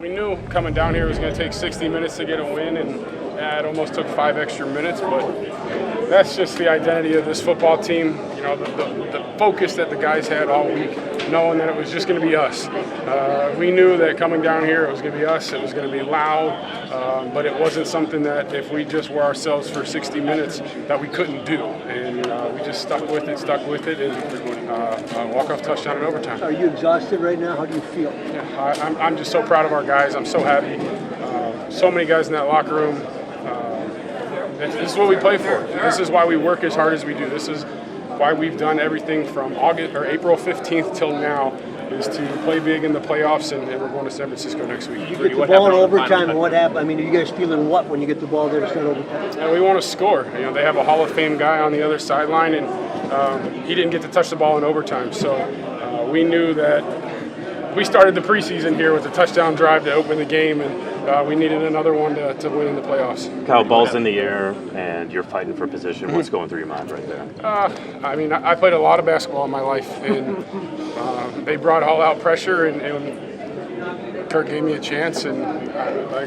We knew coming down here it was going to take 60 minutes to get a win, and it almost took 5 extra minutes, but that's just the identity of this football team. The focus that the guys had all week, knowing that it was just going to be us. We knew that coming down here it was going to be us, it was going to be loud, but it wasn't something that if we just were ourselves for 60 minutes that we couldn't do. And we just stuck with it, and walk-off touchdown in overtime. Are you exhausted right now? How do you feel? Yeah, I'm just so proud of our guys. I'm so happy. So many guys in that locker room. This is what we play for. This is why we work as hard as we do. This is why we've done everything from April 15th till now, is to play big in the playoffs, and we're going to San Francisco next week. You get the ball in overtime, and what happened? I mean, are you guys feeling what when you get the ball there to start overtime? Yeah, we want to score. They have a Hall of Fame guy on the other sideline, and he didn't get to touch the ball in overtime. So we knew that we started the preseason here with a touchdown drive to open the game, and we needed another one to win in the playoffs. Kyle, ball's in the air, and you're fighting for position. What's going through your mind right there? I played a lot of basketball in my life, and they brought all-out pressure, and Kirk gave me a chance, and I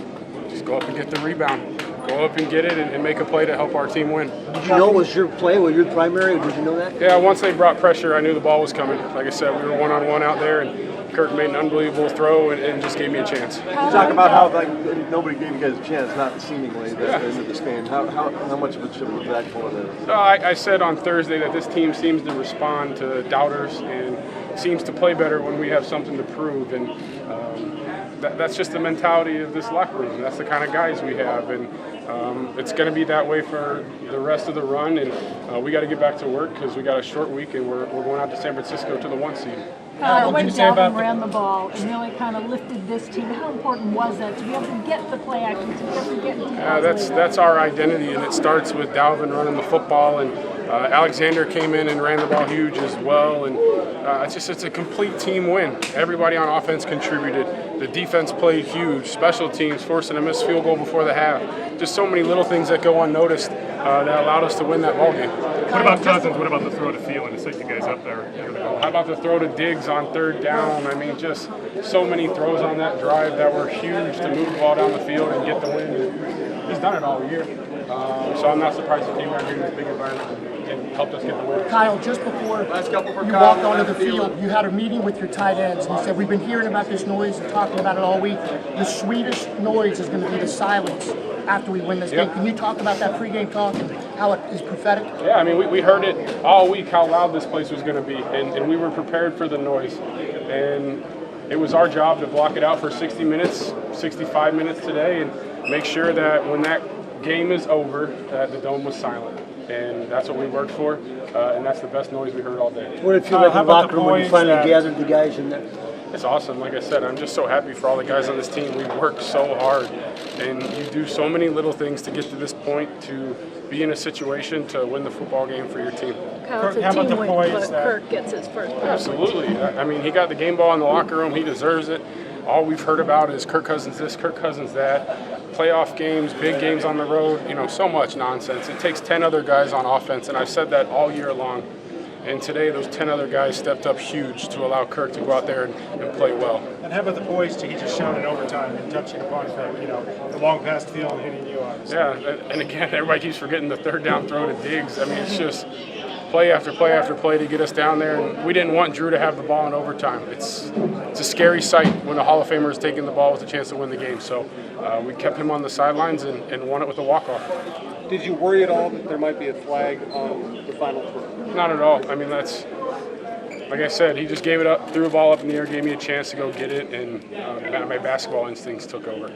just go up and get the rebound. Go up and get it and make a play to help our team win. Did you know it was your play? Was your primary? Or did you know that? Yeah, once they brought pressure, I knew the ball was coming. Like I said, we were one-on-one out there, and Kirk made an unbelievable throw and just gave me a chance. You talk about how nobody gave you guys a chance, not seemingly, into this game. How much of a chip was that for them? I said on Thursday that this team seems to respond to doubters and seems to play better when we have something to prove. And that's just the mentality of this locker room. That's the kind of guys we have. And it's going to be that way for the rest of the run, and we got to get back to work because we got a short week, and we're going out to San Francisco to the 1 seed. When Dalvin ran the ball and really kind of lifted this team, how important was that to be able to get the play action, to be able to get details? That's our identity, and it starts with Dalvin running the football, and Alexander came in and ran the ball huge as well, and it's a complete team win. Everybody on offense contributed. The defense played huge. Special teams forcing a missed field goal before the half. Just so many little things that go unnoticed that allowed us to win that ball game. What about Cousins? What about the throw to Thielen to set you guys up there? How about the throw to Diggs on third down? I mean, just so many throws on that drive that were huge to move the ball down the field and get the win. He's done it all year. So I'm not surprised he came out here in this big environment and helped us get the win. Kyle, just before you walked onto the field, you had a meeting with your tight ends, and you said, we've been hearing about this noise and talking about it all week. The sweetest noise is going to be the silence after we win this game. Can you talk about that pregame talk and how it is prophetic? Yeah, I mean, we heard it all week how loud this place was going to be, and we were prepared for the noise. And it was our job to block it out for 60 minutes, 65 minutes today, and make sure that when that game is over, that the dome was silent. And that's what we worked for, and that's the best noise we heard all day. What did it feel like in the locker room when you finally gathered the guys in there? It's awesome. Like I said, I'm just so happy for all the guys on this team. We work so hard, and you do so many little things to get to this point, to be in a situation to win the football game for your team. Kyle, it's a team win, but Kirk gets his first. Absolutely. I mean, he got the game ball in the locker room. He deserves it. All we've heard about is Kirk Cousins this, Kirk Cousins that. Playoff games, big games on the road, so much nonsense. It takes 10 other guys on offense, and I've said that all year long. And today, those 10 other guys stepped up huge to allow Kirk to go out there and play well. And how about the poise he just showed in overtime and touching upon the long pass field and hitting you on? Yeah, and again, everybody keeps forgetting the third down throw to Diggs. I mean, it's just play after play after play to get us down there, and we didn't want Drew to have the ball in overtime. It's a scary sight when a Hall of Famer is taking the ball with a chance to win the game. So we kept him on the sidelines and won it with a walk-off. Did you worry at all that there might be a flag on the final throw? Not at all. I mean, that's, like I said, he just gave it up, threw the ball up in the air, gave me a chance to go get it, and my basketball instincts took over.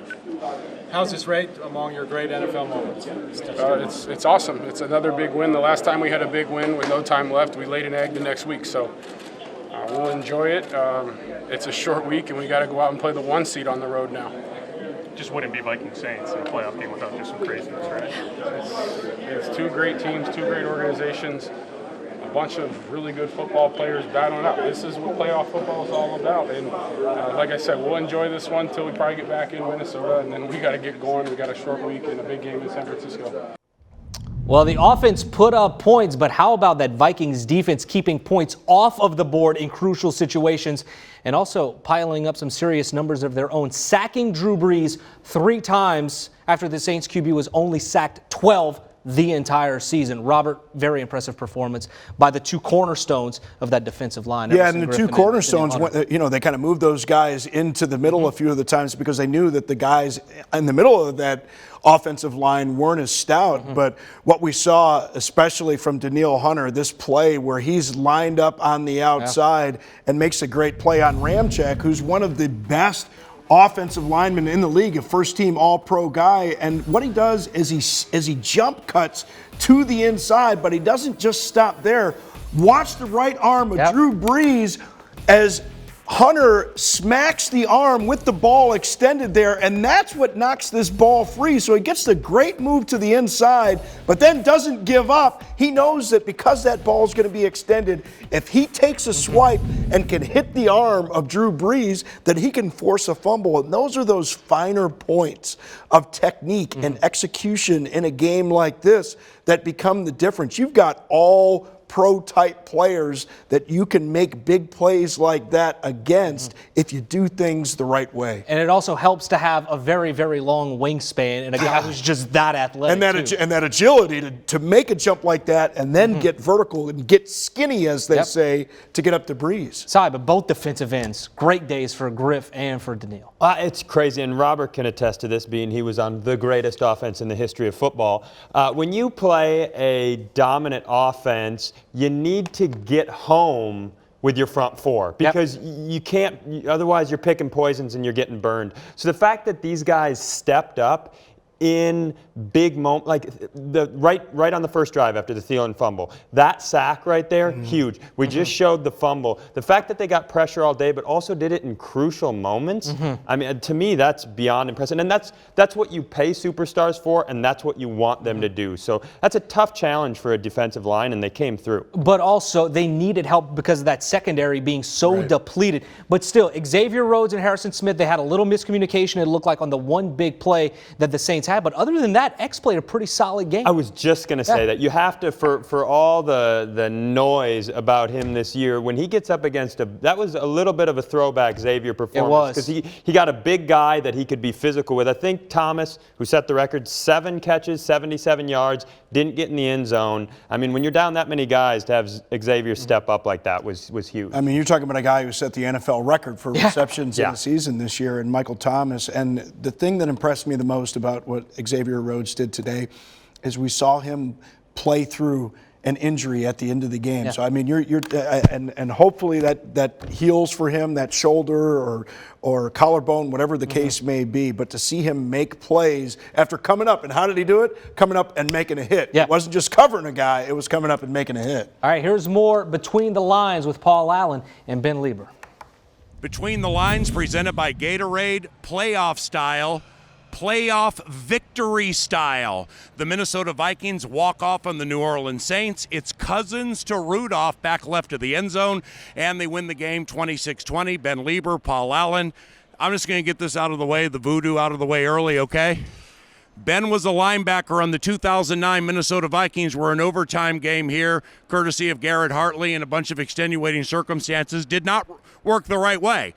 How's this rate among your great NFL moments? It's awesome. It's another big win. The last time we had a big win with no time left, we laid an egg the next week. So we'll enjoy it. It's a short week, and we got to go out and play the 1 seed on the road now. Just wouldn't be Vikings Saints in a playoff game without just some craziness, right? It's two great teams, two great organizations, a bunch of really good football players battling out. This is what playoff football is all about. And like I said, we'll enjoy this one until we probably get back in Minnesota, and then we got to get going. We got a short week and a big game in San Francisco. Well, the offense put up points, but how about that Vikings defense keeping points off of the board in crucial situations and also piling up some serious numbers of their own, sacking Drew Brees 3 times after the Saints QB was only sacked 12 the entire season. Robert, very impressive performance by the 2 cornerstones of that defensive line. Yeah, and the 2 cornerstones, they kind of moved those guys into the middle a few of the times because they knew that the guys in the middle of that offensive line weren't as stout. But what we saw, especially from Danielle Hunter, this play where he's lined up on the outside and makes a great play on Ramczyk, who's one of the best offensive lineman in the league, a first-team All-Pro guy, and what he does is he jump cuts to the inside, but he doesn't just stop there. Watch the right arm of Drew Brees as Hunter smacks the arm with the ball extended there, and that's what knocks this ball free. So he gets the great move to the inside, but then doesn't give up. He knows that because that ball is going to be extended, if he takes a swipe and can hit the arm of Drew Brees, that he can force a fumble. And those are those finer points of technique and execution in a game like this that become the difference. You've got all pro-type players that you can make big plays like that against if you do things the right way. And it also helps to have a very, very long wingspan and a guy who's just that athletic, and that agility to make a jump like that and then get vertical and get skinny, as they say, to get up to Brees. Sorry, but both defensive ends, great days for Griff and for Danielle. It's crazy, and Robert can attest to this, being he was on the greatest offense in the history of football. When you play a dominant offense, you need to get home with your front 4 because you can't, otherwise you're picking poisons and you're getting burned. So the fact that these guys stepped up in big moment, like the right on the first drive after the Thielen fumble, that sack right there, huge. We just showed the fumble. The fact that they got pressure all day, but also did it in crucial moments. I mean, to me, that's beyond impressive, and that's what you pay superstars for, and that's what you want them to do. So that's a tough challenge for a defensive line, and they came through. But also, they needed help because of that secondary being so depleted. But still, Xavier Rhodes and Harrison Smith, they had a little miscommunication, it looked like, on the one big play that the Saints had. But other than that, X played a pretty solid game. I was just going to say that. You have to, for all the noise about him this year, when he gets up against that was a little bit of a throwback Xavier performance. Because he got a big guy that he could be physical with. I think Thomas, who set the record, 7 catches, 77 yards, didn't get in the end zone. I mean, when you're down that many guys, to have Xavier step up like that was huge. I mean, you're talking about a guy who set the NFL record for receptions in the season this year, and Michael Thomas. And the thing that impressed me the most about what Xavier Rhodes did today is we saw him play through an injury at the end of the game. So I mean, and hopefully that heals for him, that shoulder or collarbone, whatever the case may be. But to see him make plays after coming up, and how did he do it? Coming up and making a hit. It wasn't just covering a guy; it was coming up and making a hit. All right, here's more Between the Lines with Paul Allen and Ben Lieber. Between the Lines, presented by Gatorade, playoff style. Playoff victory style. The Minnesota Vikings walk off on the New Orleans Saints. It's Cousins to Rudolph back left of the end zone, and they win the game 26-20. Ben Lieber, Paul Allen. I'm just going to get this out of the way, the voodoo out of the way early, okay? Ben was a linebacker on the 2009 Minnesota Vikings. We're an overtime game here, courtesy of Garrett Hartley and a bunch of extenuating circumstances. Did not work the right way.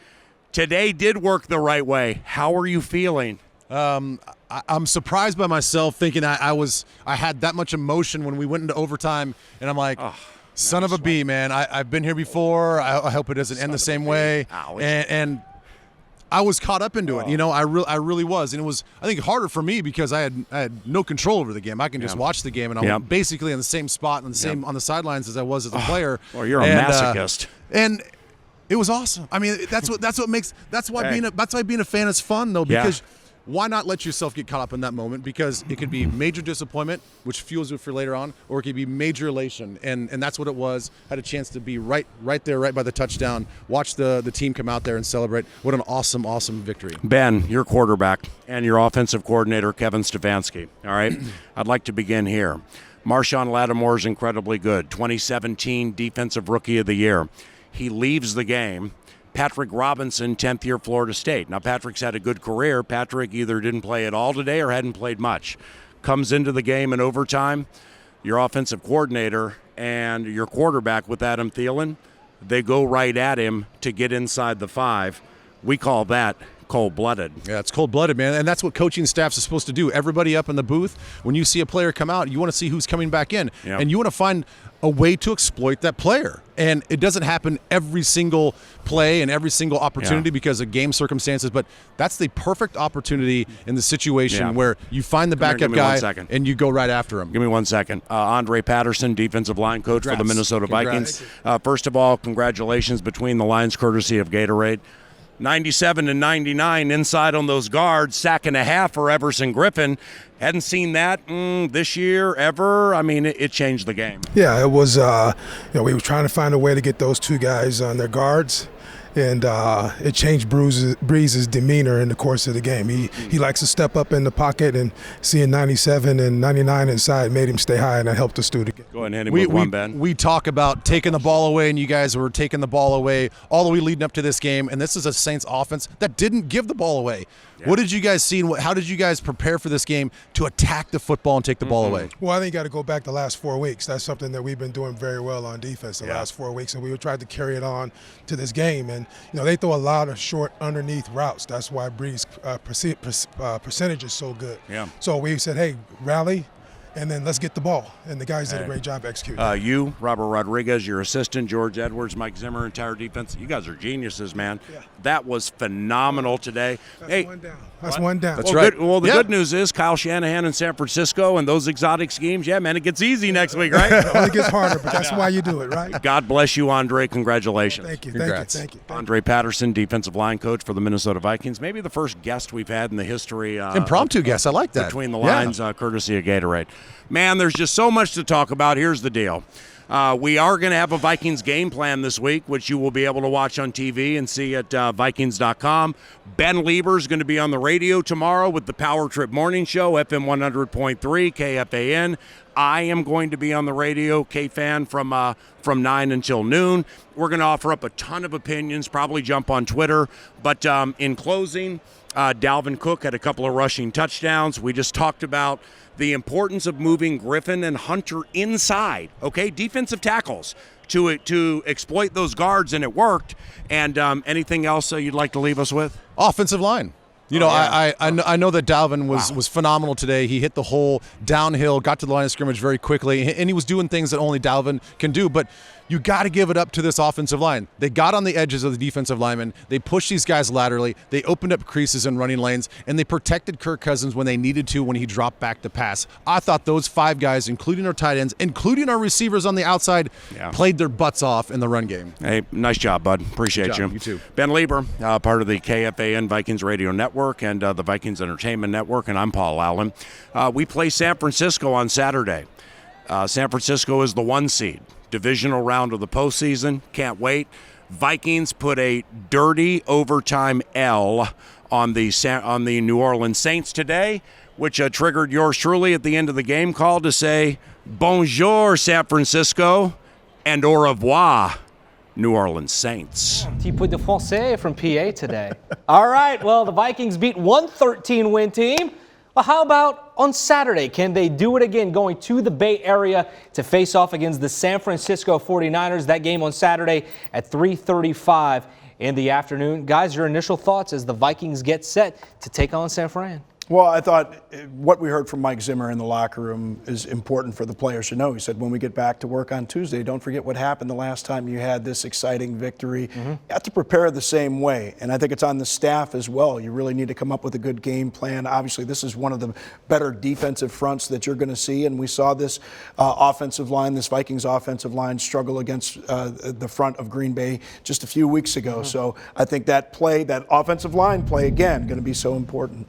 Today did work the right way. How are you feeling? I'm surprised by myself, thinking I had that much emotion when we went into overtime, and I'm like, son of a bee, man. I've been here before. I hope it doesn't end the same way. And I was caught up into it. You know, I really was, and it was, I think, harder for me because I had no control over the game. I can just watch the game, and I'm basically in the same spot and the same on the sidelines as I was as a player. Well, you're a masochist. And it was awesome. I mean, that's why being a fan is fun, though, because. Why not let yourself get caught up in that moment? Because it could be major disappointment, which fuels you for later on, or it could be major elation, and that's what it was. Had a chance to be right there, right by the touchdown. Watch the team come out there and celebrate. What an awesome victory. Ben, your quarterback and your offensive coordinator, Kevin Stefanski. All right, I'd like to begin here. Marshon Lattimore is incredibly good. 2017 Defensive Rookie of the Year. He leaves the game. Patrick Robinson, 10th year Florida State. Now, Patrick's had a good career. Patrick either didn't play at all today or hadn't played much. Comes into the game in overtime. Your offensive coordinator and your quarterback with Adam Thielen, they go right at him to get inside the 5. We call that cold-blooded. Yeah, it's cold-blooded, man, and that's what coaching staffs are supposed to do. Everybody up in the booth, when you see a player come out, you want to see who's coming back in, and you want to find a way to exploit that player. And it doesn't happen every single play and every single opportunity because of game circumstances, but that's the perfect opportunity in the situation where you find the backup guy and you go right after him. Give me 1 second. Andre Patterson, defensive line coach for the Minnesota Vikings. First of all, congratulations between the lines, courtesy of Gatorade. 97 and 99 inside on those guards, sack and a half for Everson Griffin. Hadn't seen that this year ever. I mean, it changed the game. Yeah, it was, we were trying to find a way to get those two guys on their guards. And it changed Breeze's demeanor in the course of the game. He likes to step up in the pocket, and seeing 97 and 99 inside made him stay high, and that helped us do it again. Go ahead and hit him with one, Ben. We talk about taking the ball away, and you guys were taking the ball away all the way leading up to this game, and this is a Saints offense that didn't give the ball away. Yeah. What did you guys see? How did you guys prepare for this game to attack the football and take the ball away? Well, I think you got to go back the last 4 weeks. That's something that we've been doing very well on defense the last 4 weeks, and we tried to carry it on to this game. And they throw a lot of short underneath routes. That's why Breeze's percentage is so good. Yeah. So we said, hey, rally, and then let's get the ball. And the guys did a great job executing. You, Robert Rodriguez, your assistant, George Edwards, Mike Zimmer, entire defense. You guys are geniuses, man. Yeah. That was phenomenal today. That's one down. That's one down. That's right. The good news is Kyle Shanahan in San Francisco and those exotic schemes, man, it gets easy next week, right? It only gets harder, but that's why you do it, right? God bless you, Andre. Congratulations. Thank you. Congrats. Thank you. Andre Patterson, defensive line coach for the Minnesota Vikings. Maybe the first guest we've had in the history. Impromptu guest. I like that. Between the lines, courtesy of Gatorade. Man, there's just so much to talk about. Here's the deal. We are going to have a Vikings game plan this week, which you will be able to watch on TV and see at Vikings.com. Ben Lieber is going to be on the radio tomorrow with the Power Trip Morning Show, FM 100.3, KFAN. I am going to be on the radio, KFAN, from 9 until noon. We're going to offer up a ton of opinions, probably jump on Twitter. But in closing, Dalvin Cook had a couple of rushing touchdowns. We just talked about the importance of moving Griffin and Hunter inside, defensive tackles to exploit those guards, and it worked. And anything else you'd like to leave us with? Offensive line. I know that Dalvin was phenomenal today. He hit the hole downhill, got to the line of scrimmage very quickly, and he was doing things that only Dalvin can do. But you got to give it up to this offensive line. They got on the edges of the defensive linemen. They pushed these guys laterally. They opened up creases and running lanes, and they protected Kirk Cousins when they needed to when he dropped back to pass. I thought those 5 guys, including our tight ends, including our receivers on the outside, played their butts off in the run game. Hey, nice job, bud. Appreciate you. You too. Ben Lieber, part of the KFAN Vikings Radio Network and the Vikings Entertainment Network, and I'm Paul Allen. We play San Francisco on Saturday. San Francisco is the 1 seed. Divisional round of the postseason. Can't wait. Vikings put a dirty overtime L on the New Orleans Saints today, which triggered yours truly at the end of the game call to say, bonjour, San Francisco, and au revoir, New Orleans Saints. Petit peu de français from PA today. All right, well, the Vikings beat one 13-win team. Well, how about on Saturday? Can they do it again, going to the Bay Area to face off against the San Francisco 49ers? That game on Saturday at 3:35 in the afternoon. Guys, your initial thoughts as the Vikings get set to take on San Fran? Well, I thought what we heard from Mike Zimmer in the locker room is important for the players to know. He said, when we get back to work on Tuesday, don't forget what happened the last time you had this exciting victory. You have to prepare the same way, and I think it's on the staff as well. You really need to come up with a good game plan. Obviously, this is one of the better defensive fronts that you're going to see, and we saw this offensive line, this Vikings offensive line, struggle against the front of Green Bay just a few weeks ago. So I think that play, that offensive line play, again, going to be so important.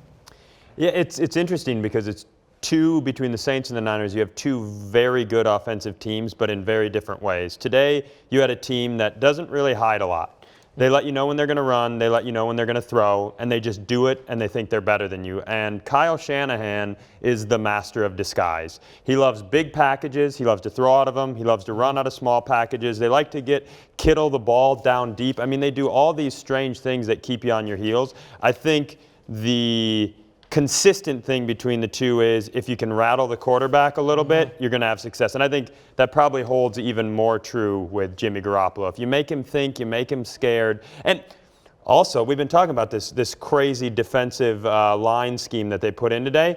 Yeah, it's interesting because it's between the Saints and the Niners, you have two very good offensive teams, but in very different ways. Today, you had a team that doesn't really hide a lot. They let you know when they're going to run, they let you know when they're going to throw, and they just do it, and they think they're better than you. And Kyle Shanahan is the master of disguise. He loves big packages. He loves to throw out of them. He loves to run out of small packages. They like to get Kittle the ball down deep. I mean, they do all these strange things that keep you on your heels. I think the consistent thing between the two is if you can rattle the quarterback a little bit, you're going to have success. And I think that probably holds even more true with Jimmy Garoppolo. If you make him think, you make him scared. And also, we've been talking about this crazy defensive line scheme that they put in today.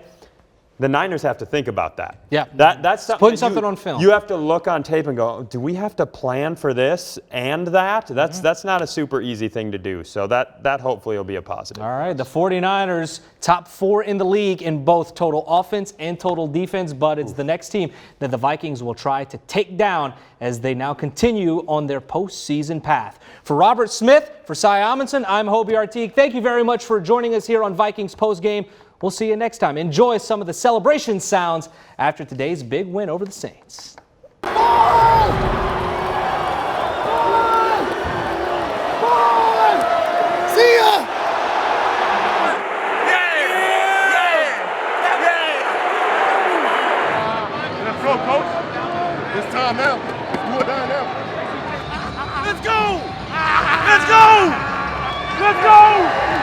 The Niners have to think about that. Yeah. That's putting something on film. You have to look on tape and go, do we have to plan for this and that? That's not a super easy thing to do. So that hopefully will be a positive. All right, the 49ers, top 4 in the league in both total offense and total defense, but it's the next team that the Vikings will try to take down as they now continue on their postseason path. For Robert Smith, for Cy Amundsen, I'm Hobie Artigue. Thank you very much for joining us here on Vikings Postgame. We'll see you next time. Enjoy some of the celebration sounds after today's big win over the Saints. See ya! Let's go, coach. It's time now. Let's do it down now. Let's go! Let's go! Let's go!